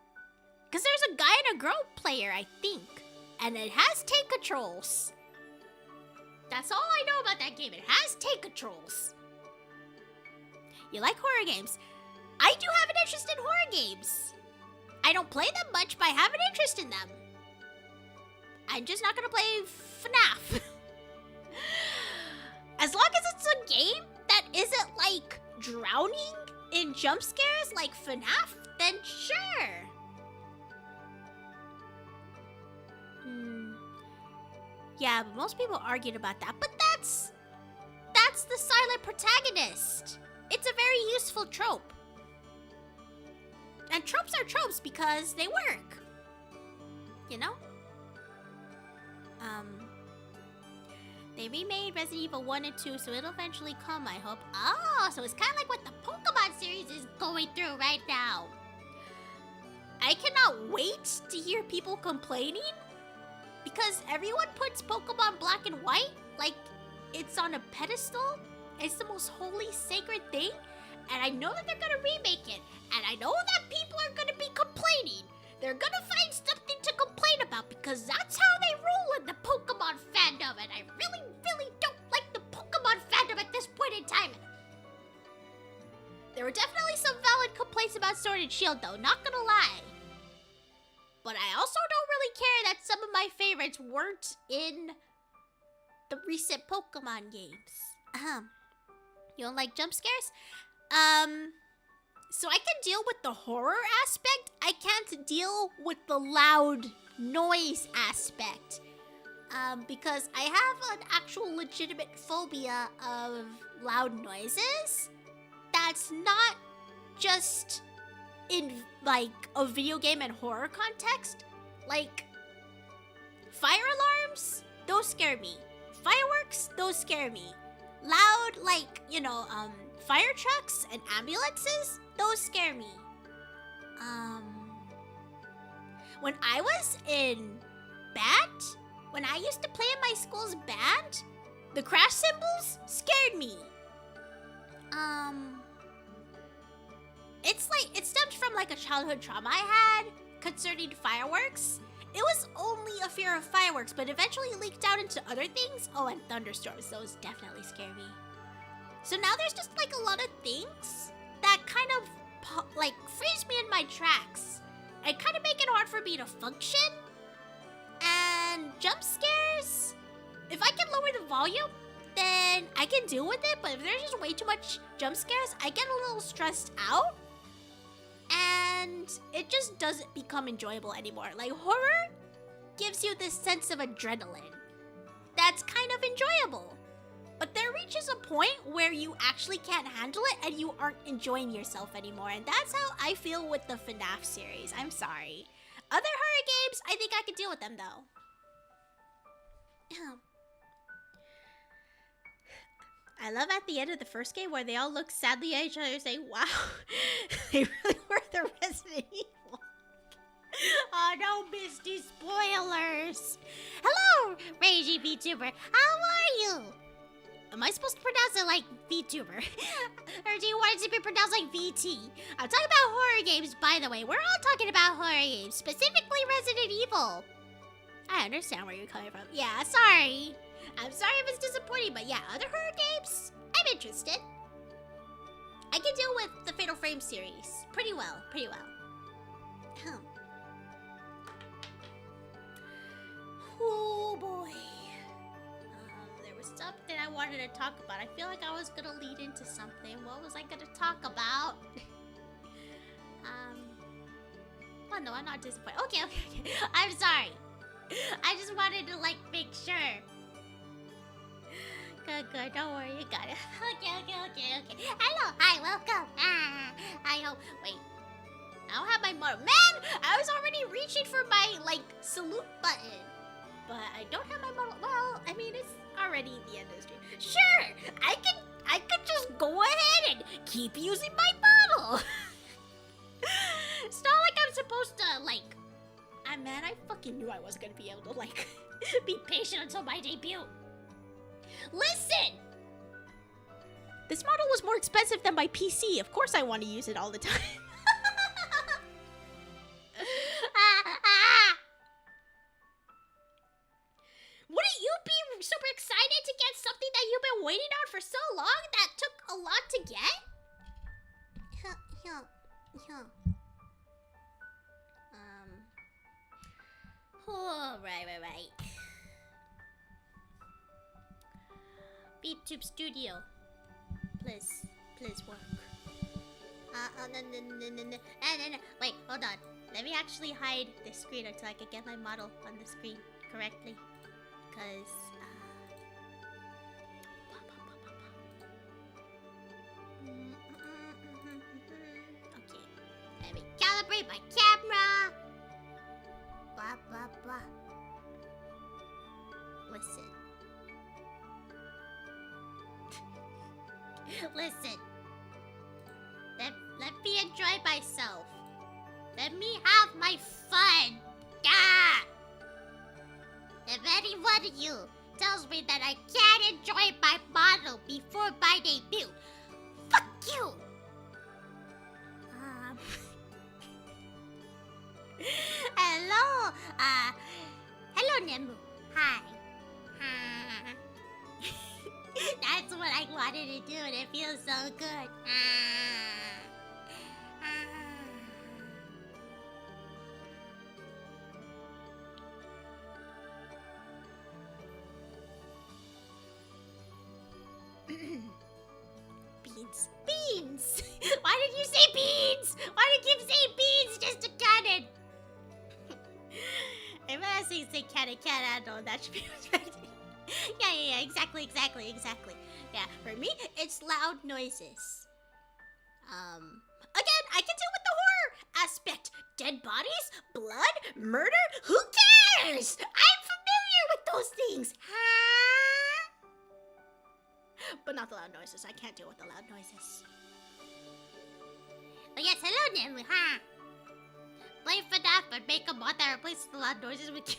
because there's a guy and a girl player, I think, and it has tank controls. That's all I know about that game. It has tank controls. You like horror games? I do have an interest in horror games. I don't play them much, but I have an interest in them. I'm just not gonna play FNAF. As long as it's a game that isn't like drowning in jump scares like FNAF, then sure. Yeah, but most people argued about that. But that's the silent protagonist. It's a very useful trope. And tropes are tropes because they work. You know? They remade Resident Evil 1 and 2, so it'll eventually come, I hope. Oh, so it's kind of like what the Pokemon series is going through right now. I cannot wait to hear people complaining, because everyone puts Pokemon Black and White like it's on a pedestal. It's the most holy, sacred thing, and I know that they're gonna remake it, and I know that people are gonna be complaining. They're gonna find something to complain about because that's how they roll in the Pokemon fandom, and I really, really don't like the Pokemon fandom at this point in time. There were definitely some valid complaints about Sword and Shield, though, not gonna lie. But I also don't really care that some of my favorites weren't in the recent Pokemon games. You don't like jump scares? So I can deal with the horror aspect. I can't deal with the loud noise aspect. Because I have an actual legitimate phobia of loud noises. That's not just in like a video game and horror context. Like fire alarms, those scare me. Fireworks, those scare me. Loud, like, you know, fire trucks and ambulances, those scare me. When I was in band, when I used to play in my school's band, the crash cymbals scared me. It's like, it stemmed from like a childhood trauma I had concerning fireworks. It was only a fear of fireworks, but eventually leaked out into other things. Oh, and thunderstorms, those definitely scare me. So now there's just like a lot of things that kind of like freeze me in my tracks. And kind of make it hard for me to function. And jump scares, if I can lower the volume, then I can deal with it. But if there's just way too much jump scares, I get a little stressed out. And it just doesn't become enjoyable anymore. Like, horror gives you this sense of adrenaline that's kind of enjoyable. But there reaches a point where you actually can't handle it and you aren't enjoying yourself anymore. And that's how I feel with the FNAF series. I'm sorry. Other horror games, I think I could deal with them though. I love at the end of the first game where they all look sadly at each other and say, wow, they really were the Resident Evil. Oh no, Misty, spoilers. Hello, Ragey VTuber. How are you? Am I supposed to pronounce it like VTuber? Or do you want it to be pronounced like VT? I'm talking about horror games, by the way. We're all talking about horror games, specifically Resident Evil. I understand where you're coming from. Yeah, sorry. I'm sorry if it's disappointing, but yeah, other horror games, I'm interested. I can deal with the Fatal Frame series pretty well, Oh boy. There was something I wanted to talk about. I feel like I was gonna lead into something. What was I gonna talk about? Oh no, I'm not disappointed. Okay. I'm sorry. I just wanted to like make sure. Good, don't worry, you got it. Okay. Hello, hi, welcome. I hope. Wait, I don't have my motto. Man, I was already reaching for my like salute button, but I don't have my motto. Well, I mean, it's already the end of the stream. Sure, I could just go ahead and keep using my motto. It's not like I'm supposed to like. Man, I fucking knew I wasn't gonna be able to like be patient until my debut. Listen! This model was more expensive than my PC. Of course I want to use it all the time. Wouldn't you be super excited to get something that you've been waiting on for so long that took a lot to get? Oh, right. VTube Studio. Please work. No. Wait, hold on. Let me actually hide the screen until I can get my model on the screen correctly. Because, okay. Let me calibrate my camera. Blah. Listen. Let me enjoy myself. Let me have my fun. If any one of you tells me that I can't enjoy my model before my debut, fuck you. Hello. Hello, Nemu. Hi. That's what I wanted to do, and it feels so good. Beans. Why did you say beans? Why did you keep saying beans just to cannon? If I say cannon, I don't know. That should be respected. Yeah, exactly. Yeah, for me, it's loud noises. Again, I can deal with the horror aspect. Dead bodies, blood, murder, who cares? I'm familiar with those things. But not the loud noises. I can't deal with the loud noises. Oh yes, hello, Nemu. Play FNAF but make a mod that replaces the loud noises with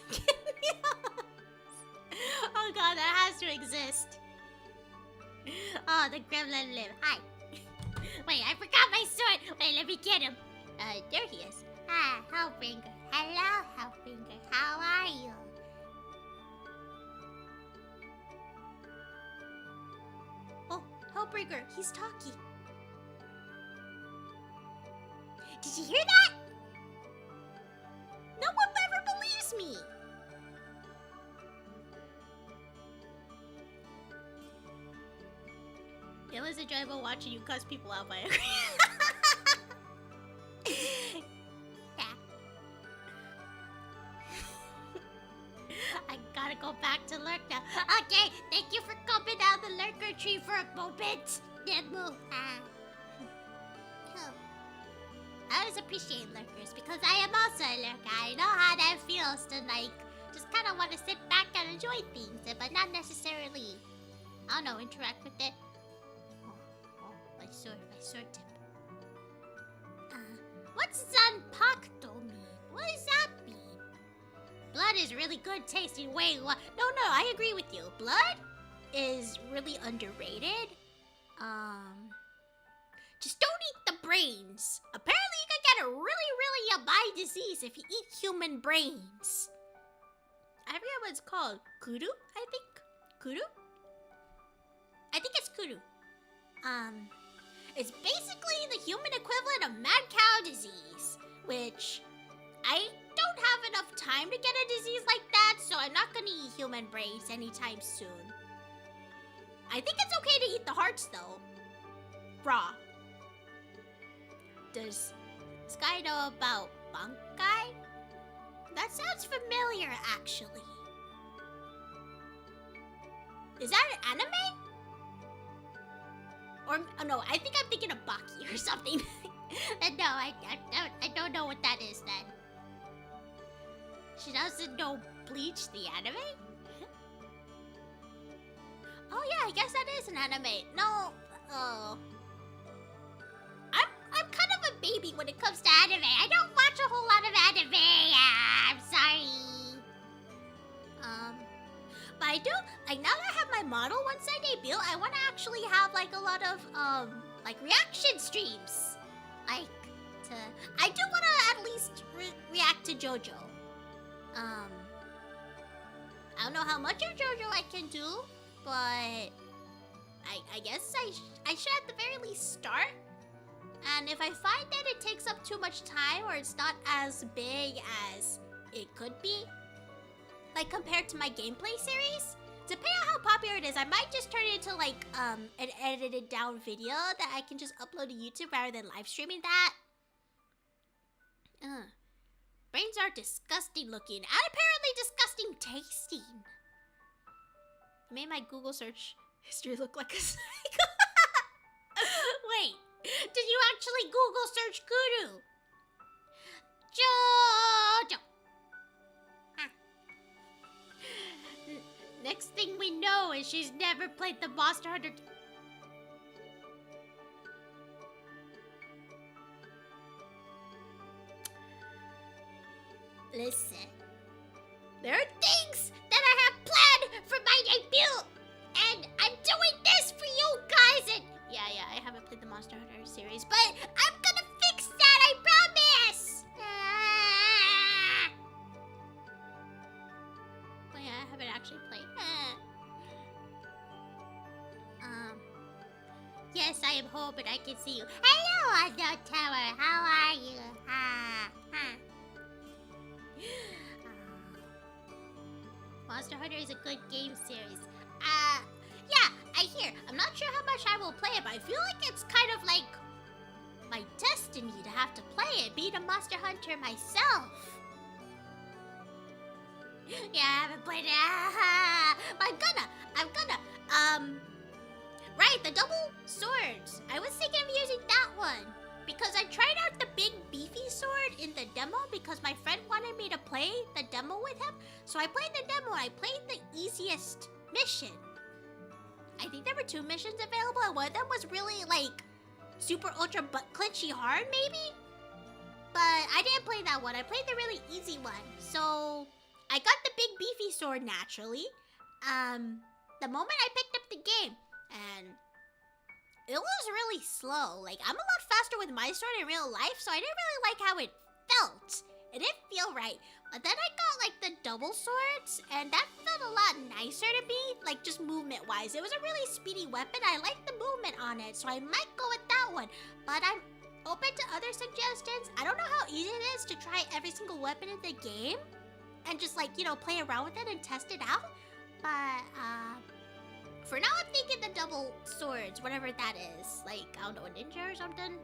Oh god, that has to exist. Oh, the gremlin live. Hi. Wait, I forgot my sword. Wait, let me get him. There he is. Hellbringer. Hello, Hellbringer. How are you? Oh, Hellbringer, he's talking. Did you hear that? No one ever believes me. It was enjoyable watching you cuss people out by Yeah. I gotta go go back to lurk now. Okay, thank you for coming down the lurker tree for a moment. Nemu. I always appreciate lurkers because I am also a lurker. I know how that feels to like just kind of want to sit back and enjoy things, but not necessarily, I don't know, interact with it. Oh, my sword tip. What's Zanpakto mean? What does that mean? Blood is really good tasting. Wait, what? No, I agree with you. Blood is really underrated. Just don't eat the brains. Apparently you can get a really yummy disease if you eat human brains. I forget what it's called. Kudu, I think? Kudu? I think it's kudu. It's basically the human equivalent of mad cow disease, which I don't have enough time to get a disease like that, so I'm not gonna eat human brains anytime soon. I think it's okay to eat the hearts though. Raw. Does Sky know about Bankai? That sounds familiar, actually. Is that an anime? Or, oh no, I think I'm thinking of Baki or something. No, I don't know what that is then. She doesn't know Bleach, the anime? Oh yeah, I guess that is an anime. No, I'm kind of a baby when it comes to anime. I don't watch a whole lot of anime. I'm sorry. But I do, like now that I have my model, once I debut, I want to actually have like a lot of, like reaction streams. I do want to at least react to JoJo. I don't know how much of JoJo I can do, but I guess I should at the very least start. And if I find that it takes up too much time or it's not as big as it could be, like compared to my gameplay series, depending on how popular it is, I might just turn it into like an edited down video that I can just upload to YouTube rather than live streaming that. Brains are disgusting looking and apparently disgusting tasting. Made my Google search history look like a snake. Wait, did you actually Google search Kudu? JoJo. Next thing we know is she's never played the Monster Hunter. Listen, there are things that I have planned for my debut, and I'm doing this for you guys. And yeah, I haven't played the Monster Hunter series, but I'm gonna fix that. I promise. Oh yeah, I haven't actually played. Yes, I am home, and I can see you. Hello, Unknown Tower. How are you? Monster Hunter is a good game series. Yeah, I hear. I'm not sure how much I will play it, but I feel like it's kind of like my destiny to have to play it, being a Monster Hunter myself. Yeah, I haven't played it. But I'm gonna. Right, the double swords. I was thinking of using that one because I tried out the big beefy sword in the demo because my friend wanted me to play the demo with him. So I played the demo and I played the easiest mission. I think there were 2 missions available and one of them was really like super ultra butt clenchy hard maybe. But I didn't play that one. I played the really easy one. So I got the big beefy sword naturally. The moment I picked up the game, and it was really slow. Like, I'm a lot faster with my sword in real life, so I didn't really like how it felt. It didn't feel right. But then I got, like, the double swords, and that felt a lot nicer to me, like, just movement-wise. It was a really speedy weapon. I like the movement on it, so I might go with that one. But I'm open to other suggestions. I don't know how easy it is to try every single weapon in the game and just, like, you know, play around with it and test it out. But, for now, I'm thinking the double swords, whatever that is. Like, I don't know, a ninja or something?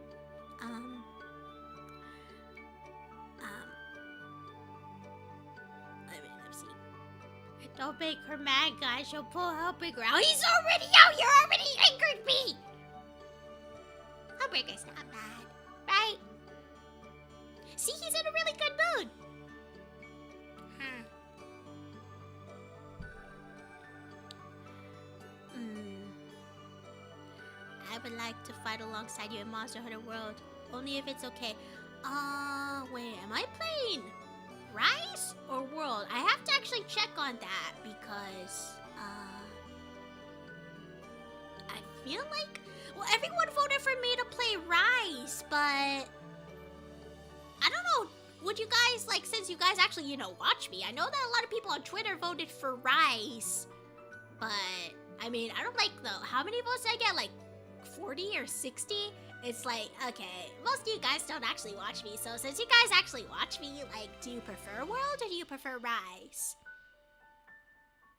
Let's see. Don't make her mad, guys. She'll pull Hellbreaker out. He's already out! You already angered me! Hellbreaker's not bad, right? See, he's in a really good mood. I would like to fight alongside you in Monster Hunter World. Only if it's okay. Wait, am I playing Rise or World? I have to actually check on that because, I feel like, well, everyone voted for me to play Rise, but I don't know. Would you guys, like, since you guys actually, you know, watch me, I know that a lot of people on Twitter voted for Rise, but, I mean, I don't like how many votes did I get? Like, 40 or 60? It's like, okay, most of you guys don't actually watch me, so since you guys actually watch me, like, do you prefer World or do you prefer Rise?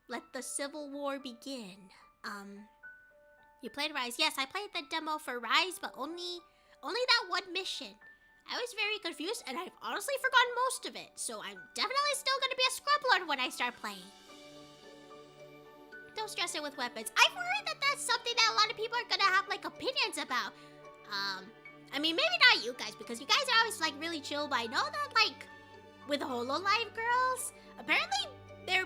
Let the Civil War begin. You played Rise? Yes, I played the demo for Rise, but only that one mission. I was very confused, and I've honestly forgotten most of it, so I'm definitely still gonna be a scrublord when I start playing. Don't stress it with weapons. I've heard that that's something that a lot of people are gonna have, like, opinions about. I mean, maybe not you guys, because you guys are always, like, really chill, but I know that, like, with HoloLive girls, apparently their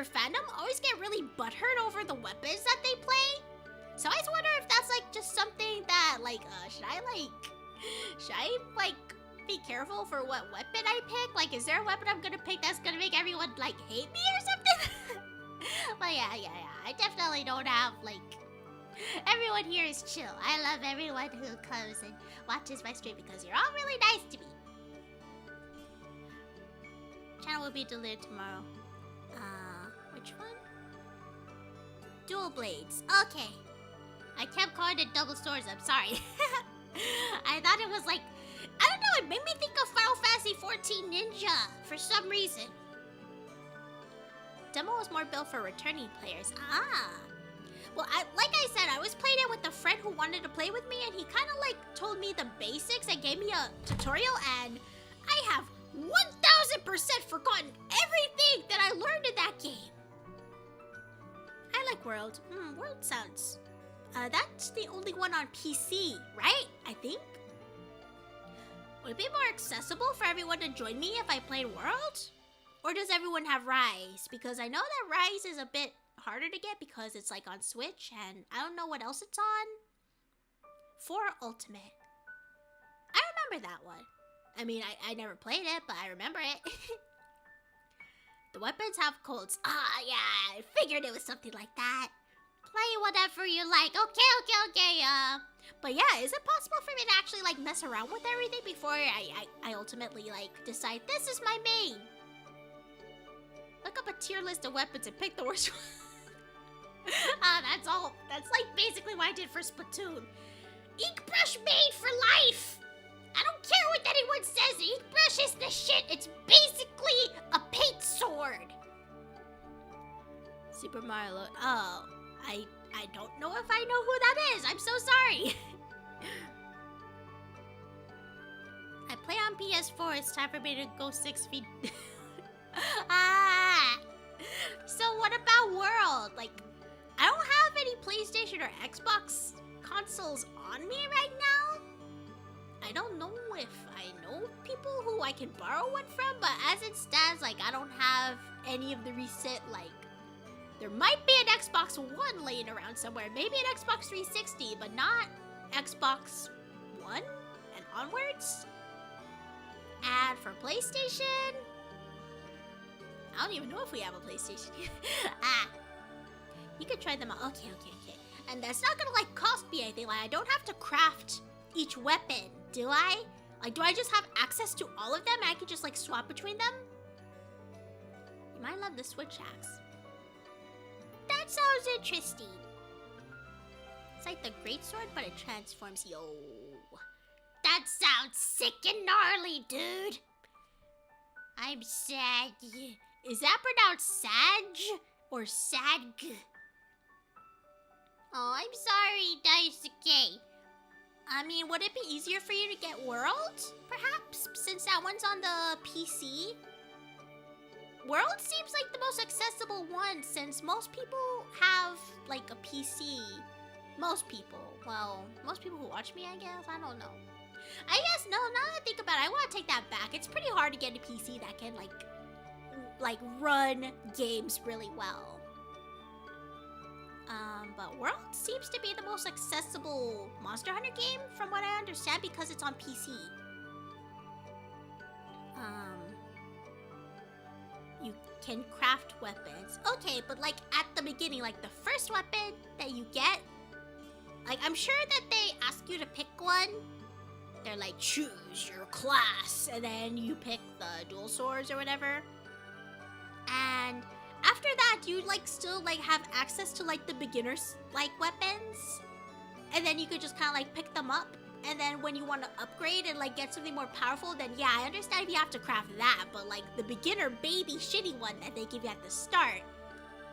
fandom always get really butthurt over the weapons that they play. So I just wonder if that's, like, just something that, like, should I, like, be careful for what weapon I pick? Like, is there a weapon I'm gonna pick that's gonna make everyone, like, hate me or something? But yeah, I definitely don't have, like, everyone here is chill. I love everyone who comes and watches my stream because you're all really nice to me. Channel will be deleted tomorrow. Which one? Dual blades. Okay. I kept calling it double swords. I'm sorry. I thought it was like, I don't know, it made me think of Final Fantasy 14 Ninja for some reason. Demo was more built for returning players. Well, like I said, I was playing it with a friend who wanted to play with me, and he kind of, like, told me the basics and gave me a tutorial, and I have 1000% forgotten everything that I learned in that game. I like World. World sounds... that's the only one on PC, right? I think? Would it be more accessible for everyone to join me if I played World? Or does everyone have Rise? Because I know that Rise is a bit harder to get because it's like on Switch and I don't know what else it's on. For Ultimate. I remember that one. I mean, I never played it, but I remember it. The weapons have codes. Yeah, I figured it was something like that. Play whatever you like. Okay. But yeah, is it possible for me to actually, like, mess around with everything before I ultimately, like, decide this is my main? Look up a tier list of weapons and pick the worst one. That's all. That's, like, basically what I did for Splatoon. Ink brush made for life! I don't care what anyone says, ink brush is the shit. It's basically a paint sword. Super Mario. Oh, I don't know if I know who that is. I'm so sorry. I play on PS4. It's time for me to go 6 feet. So what about World? Like, I don't have any PlayStation or Xbox consoles on me right now. I don't know if I know people who I can borrow one from, but as it stands, like, I don't have any of the recent, like, there might be an Xbox One laying around somewhere, maybe an Xbox 360, but not Xbox One and onwards. And for PlayStation, I don't even know if we have a PlayStation. You could try them out. Okay. And that's not gonna, like, cost me anything. Like, I don't have to craft each weapon, do I? Like, do I just have access to all of them and I can just, like, swap between them? You might love the switch axe. That sounds interesting. It's like the greatsword, but it transforms. Yo. That sounds sick and gnarly, dude. I'm sad. Is that pronounced Sag or Sag? Oh, I'm sorry, Daisuke. I mean, would it be easier for you to get World, perhaps? Since that one's on the PC? World seems like the most accessible one since most people have like a PC. Most people. Well, most people who watch me, I guess. I don't know. I guess, no, now that I think about it, I want to take that back. It's pretty hard to get a PC that can like run games really well. But World seems to be the most accessible Monster Hunter game from what I understand because it's on PC. You can craft weapons. Okay, but like at the beginning, like the first weapon that you get, like I'm sure that they ask you to pick one. They're like, choose your class, and then you pick the dual swords or whatever. And after that, you like still like have access to like the beginners like weapons, and then you could just kind of like pick them up. And then when you want to upgrade and like get something more powerful, then yeah, I understand if you have to craft that. But like the beginner baby shitty one that they give you at the start,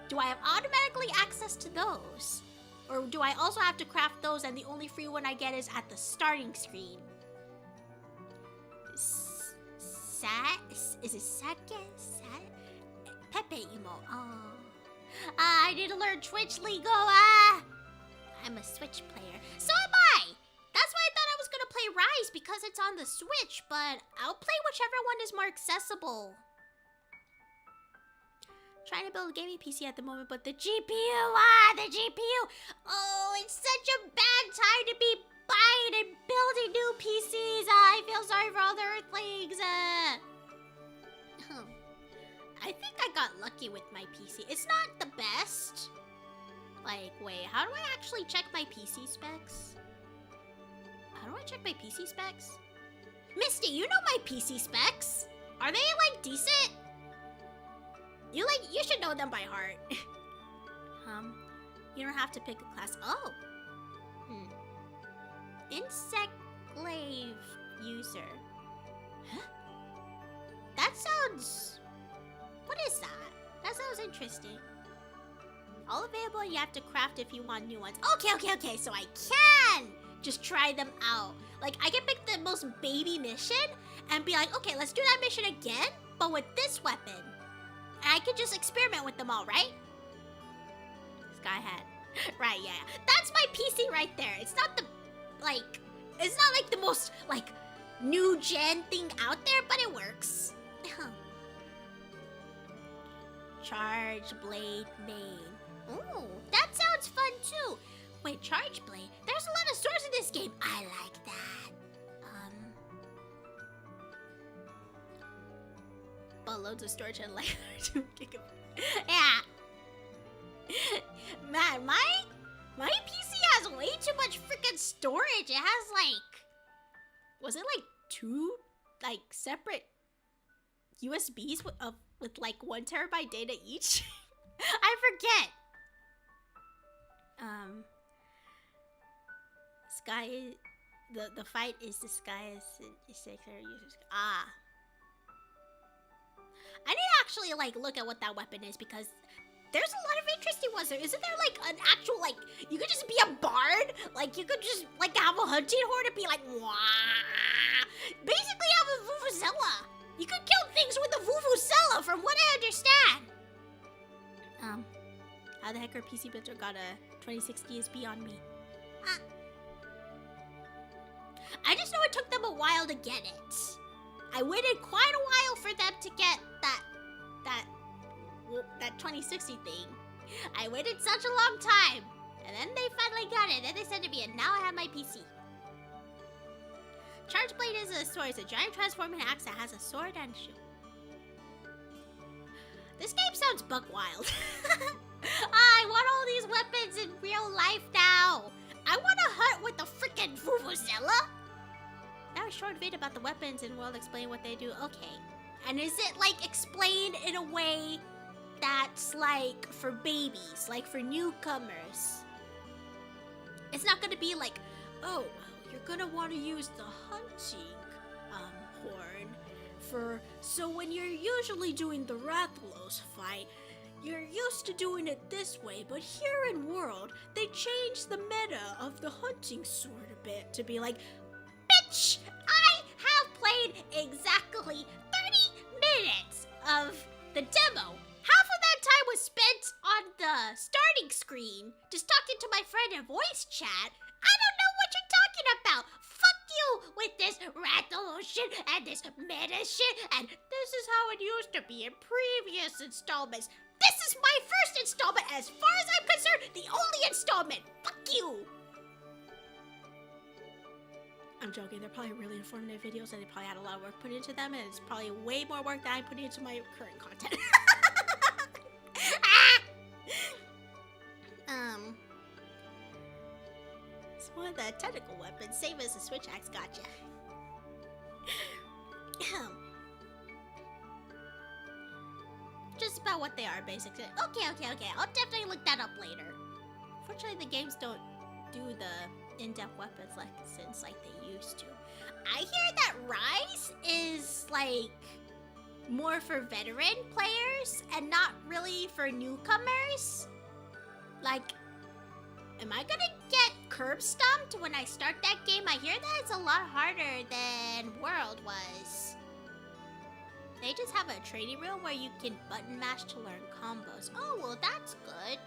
do I have automatically access to those? Or do I also have to craft those and the only free one I get is at the starting screen? Is it Sake? Pepe emo. Oh. I need to learn Twitch lingo. I'm a Switch player. So am I! That's why I thought I was gonna play Rise because it's on the Switch, but I'll play whichever one is more accessible. Trying to build a gaming PC at the moment, but the GPU, the GPU. Oh, it's such a bad time to be buying and building new PCs. I feel sorry for all the Earthlings. I think I got lucky with my PC. It's not the best. Like, wait, how do I actually check my PC specs? How do I check my PC specs? Misty, you know my PC specs. Are they, like, decent? You should know them by heart. You don't have to pick a class. Oh. Insectglaive user. Huh? That sounds... What is that? That sounds interesting. All available, you have to craft if you want new ones. Okay, so I can just try them out. Like, I can pick the most baby mission and be like, okay, let's do that mission again, but with this weapon. And I can just experiment with them all, right? Sky hat. Right, yeah. That's my PC right there. It's not the, like, it's not like the most, like, new gen thing out there, but it works. Charge Blade main. Ooh, that sounds fun too. Wait, Charge Blade? There's a lot of swords in this game. I like that. But loads of storage and like 2 gigabytes. Yeah. Man, my PC has way too much freaking storage. It has like, was it like 2 like separate USBs with like 1 terabyte data each? I forget. Sky, the fight is the Sky is 6 users. I need to actually like look at what that weapon is because there's a lot of interesting ones there. Isn't there like an actual like you could just be a bard? Like you could just like have a hunting horn and be like wah. Basically have a vuvuzela. You could kill things with a vuvuzela from what I understand. How the heck our PC builder got a 2060 is beyond me. I just know it took them a while to get it. I waited quite a while for them to get that 2060 thing. I waited such a long time. And then they finally got it. Then they sent it to me and now I have my PC. Charge Blade is a sword. It's a giant transforming axe that has a sword and shield. This game sounds buck wild. I want all these weapons in real life now. I want to hunt with the freaking vuvuzela. Now a short vid about the weapons and we'll explain what they do. Okay. And is it like explained in a way that's like for babies, like for newcomers? It's not gonna be like, oh, you're gonna want to use the hunting horn so when you're usually doing the Rathalos fight, you're used to doing it this way, but here in World, they changed the meta of the hunting sword a bit to be like, bitch, I have played exactly 30 minutes of the chat. I don't know what you're talking about. Fuck you with this Rattle shit and this meta shit, and this is how it used to be in previous installments. This is my first installment, as far as I'm concerned, the only installment. Fuck you. I'm joking. They're probably really informative videos, and they probably had a lot of work put into them, and it's probably way more work than I'm putting into my current content. It's one of the technical weapons, same as the switch axe. Gotcha. Just about what they are, basically. Okay. I'll definitely look that up later. Fortunately, the games don't do the in-depth weapons lessons like they used to. I hear that Rise is like more for veteran players and not really for newcomers. Like, am I gonna get curb stomped when I start that game? I hear that it's a lot harder than World was. They just have a training room where you can button mash to learn combos. Oh, well, that's good.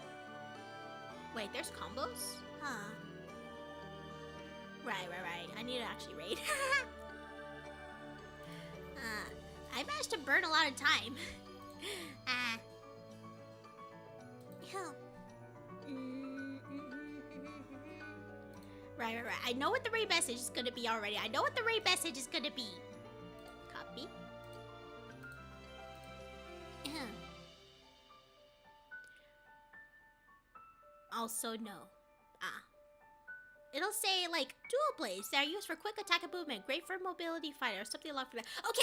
Wait, there's combos? Huh. Right. I need to actually raid. I managed to burn a lot of time. Right. I know what the raid message is gonna be already. I know what the raid message is gonna be. Copy. Also, no. It'll say, like, dual blades that are used for quick attack and movement, great for mobility fighter, or something along that. Okay.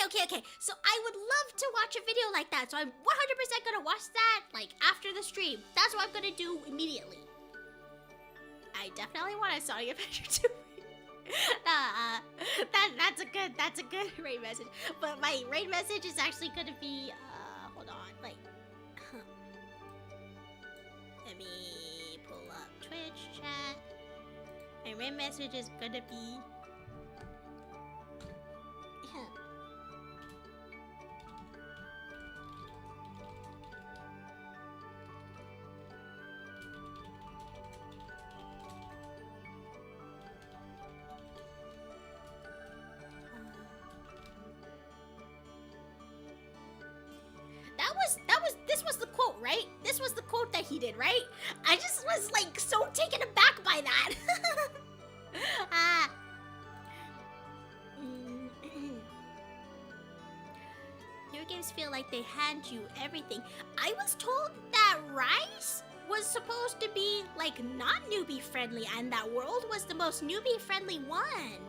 So I would love to watch a video like that, so I'm 100% gonna watch that, like, after the stream. That's what I'm gonna do immediately. I definitely want a Sonic Adventure 2. That's a good raid message. But my raid message is actually gonna be, hold on, like, let me pull up Twitch chat. My raid message is gonna be, this was the quote, right? This was the quote that he did, right? I just was like so taken aback by that. Your games feel like they hand you everything. I was told that Rise was supposed to be like not newbie friendly, and that World was the most newbie friendly one.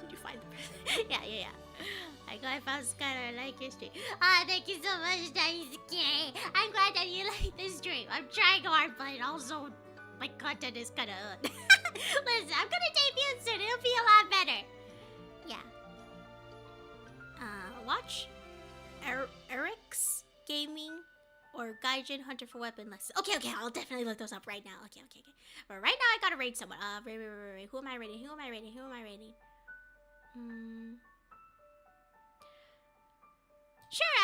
Did you find the Yeah. I found Skyler. I like your stream. Thank you so much, Daisuke. I'm glad that you like this stream. I'm trying hard, but also my content is kind of. Listen, I'm gonna debut soon. It'll be a lot better. Yeah. Watch Eric's Gaming or Gaijin Hunter for Weapon Lessons. Okay. I'll definitely look those up right now. Okay. But right now I gotta raid someone. Raid. Who am I raiding? Sure,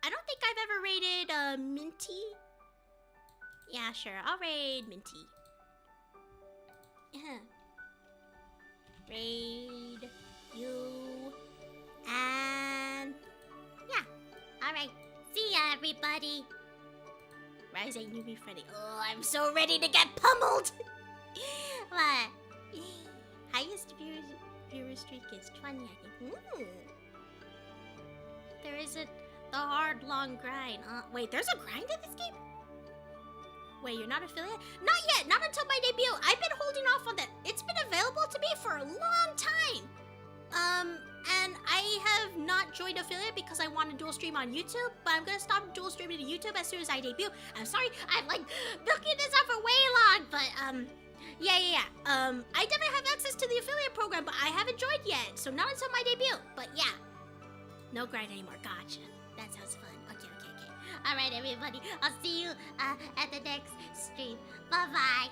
I don't think I've ever raided, Minty. Yeah, sure, I'll raid Minty. Raid you, and yeah, alright. See ya, everybody. Rise ain't newbie friendly. Oh, I'm so ready to get pummeled. What? Highest viewer streak is 20, I think. There isn't the hard, long grind. Wait, there's a grind in this game? Wait, you're not affiliate? Not yet, not until my debut. I've been holding off on that. It's been available to me for a long time. And I have not joined affiliate because I want to dual stream on YouTube, but I'm gonna stop dual streaming to YouTube as soon as I debut. I'm sorry, I'm like looking this up for way long, but yeah. I definitely have access to the affiliate program, but I haven't joined yet, so not until my debut. But yeah, no grind anymore. Gotcha. That sounds fun. Okay. All right, everybody. I'll see you at the next stream. Bye-bye.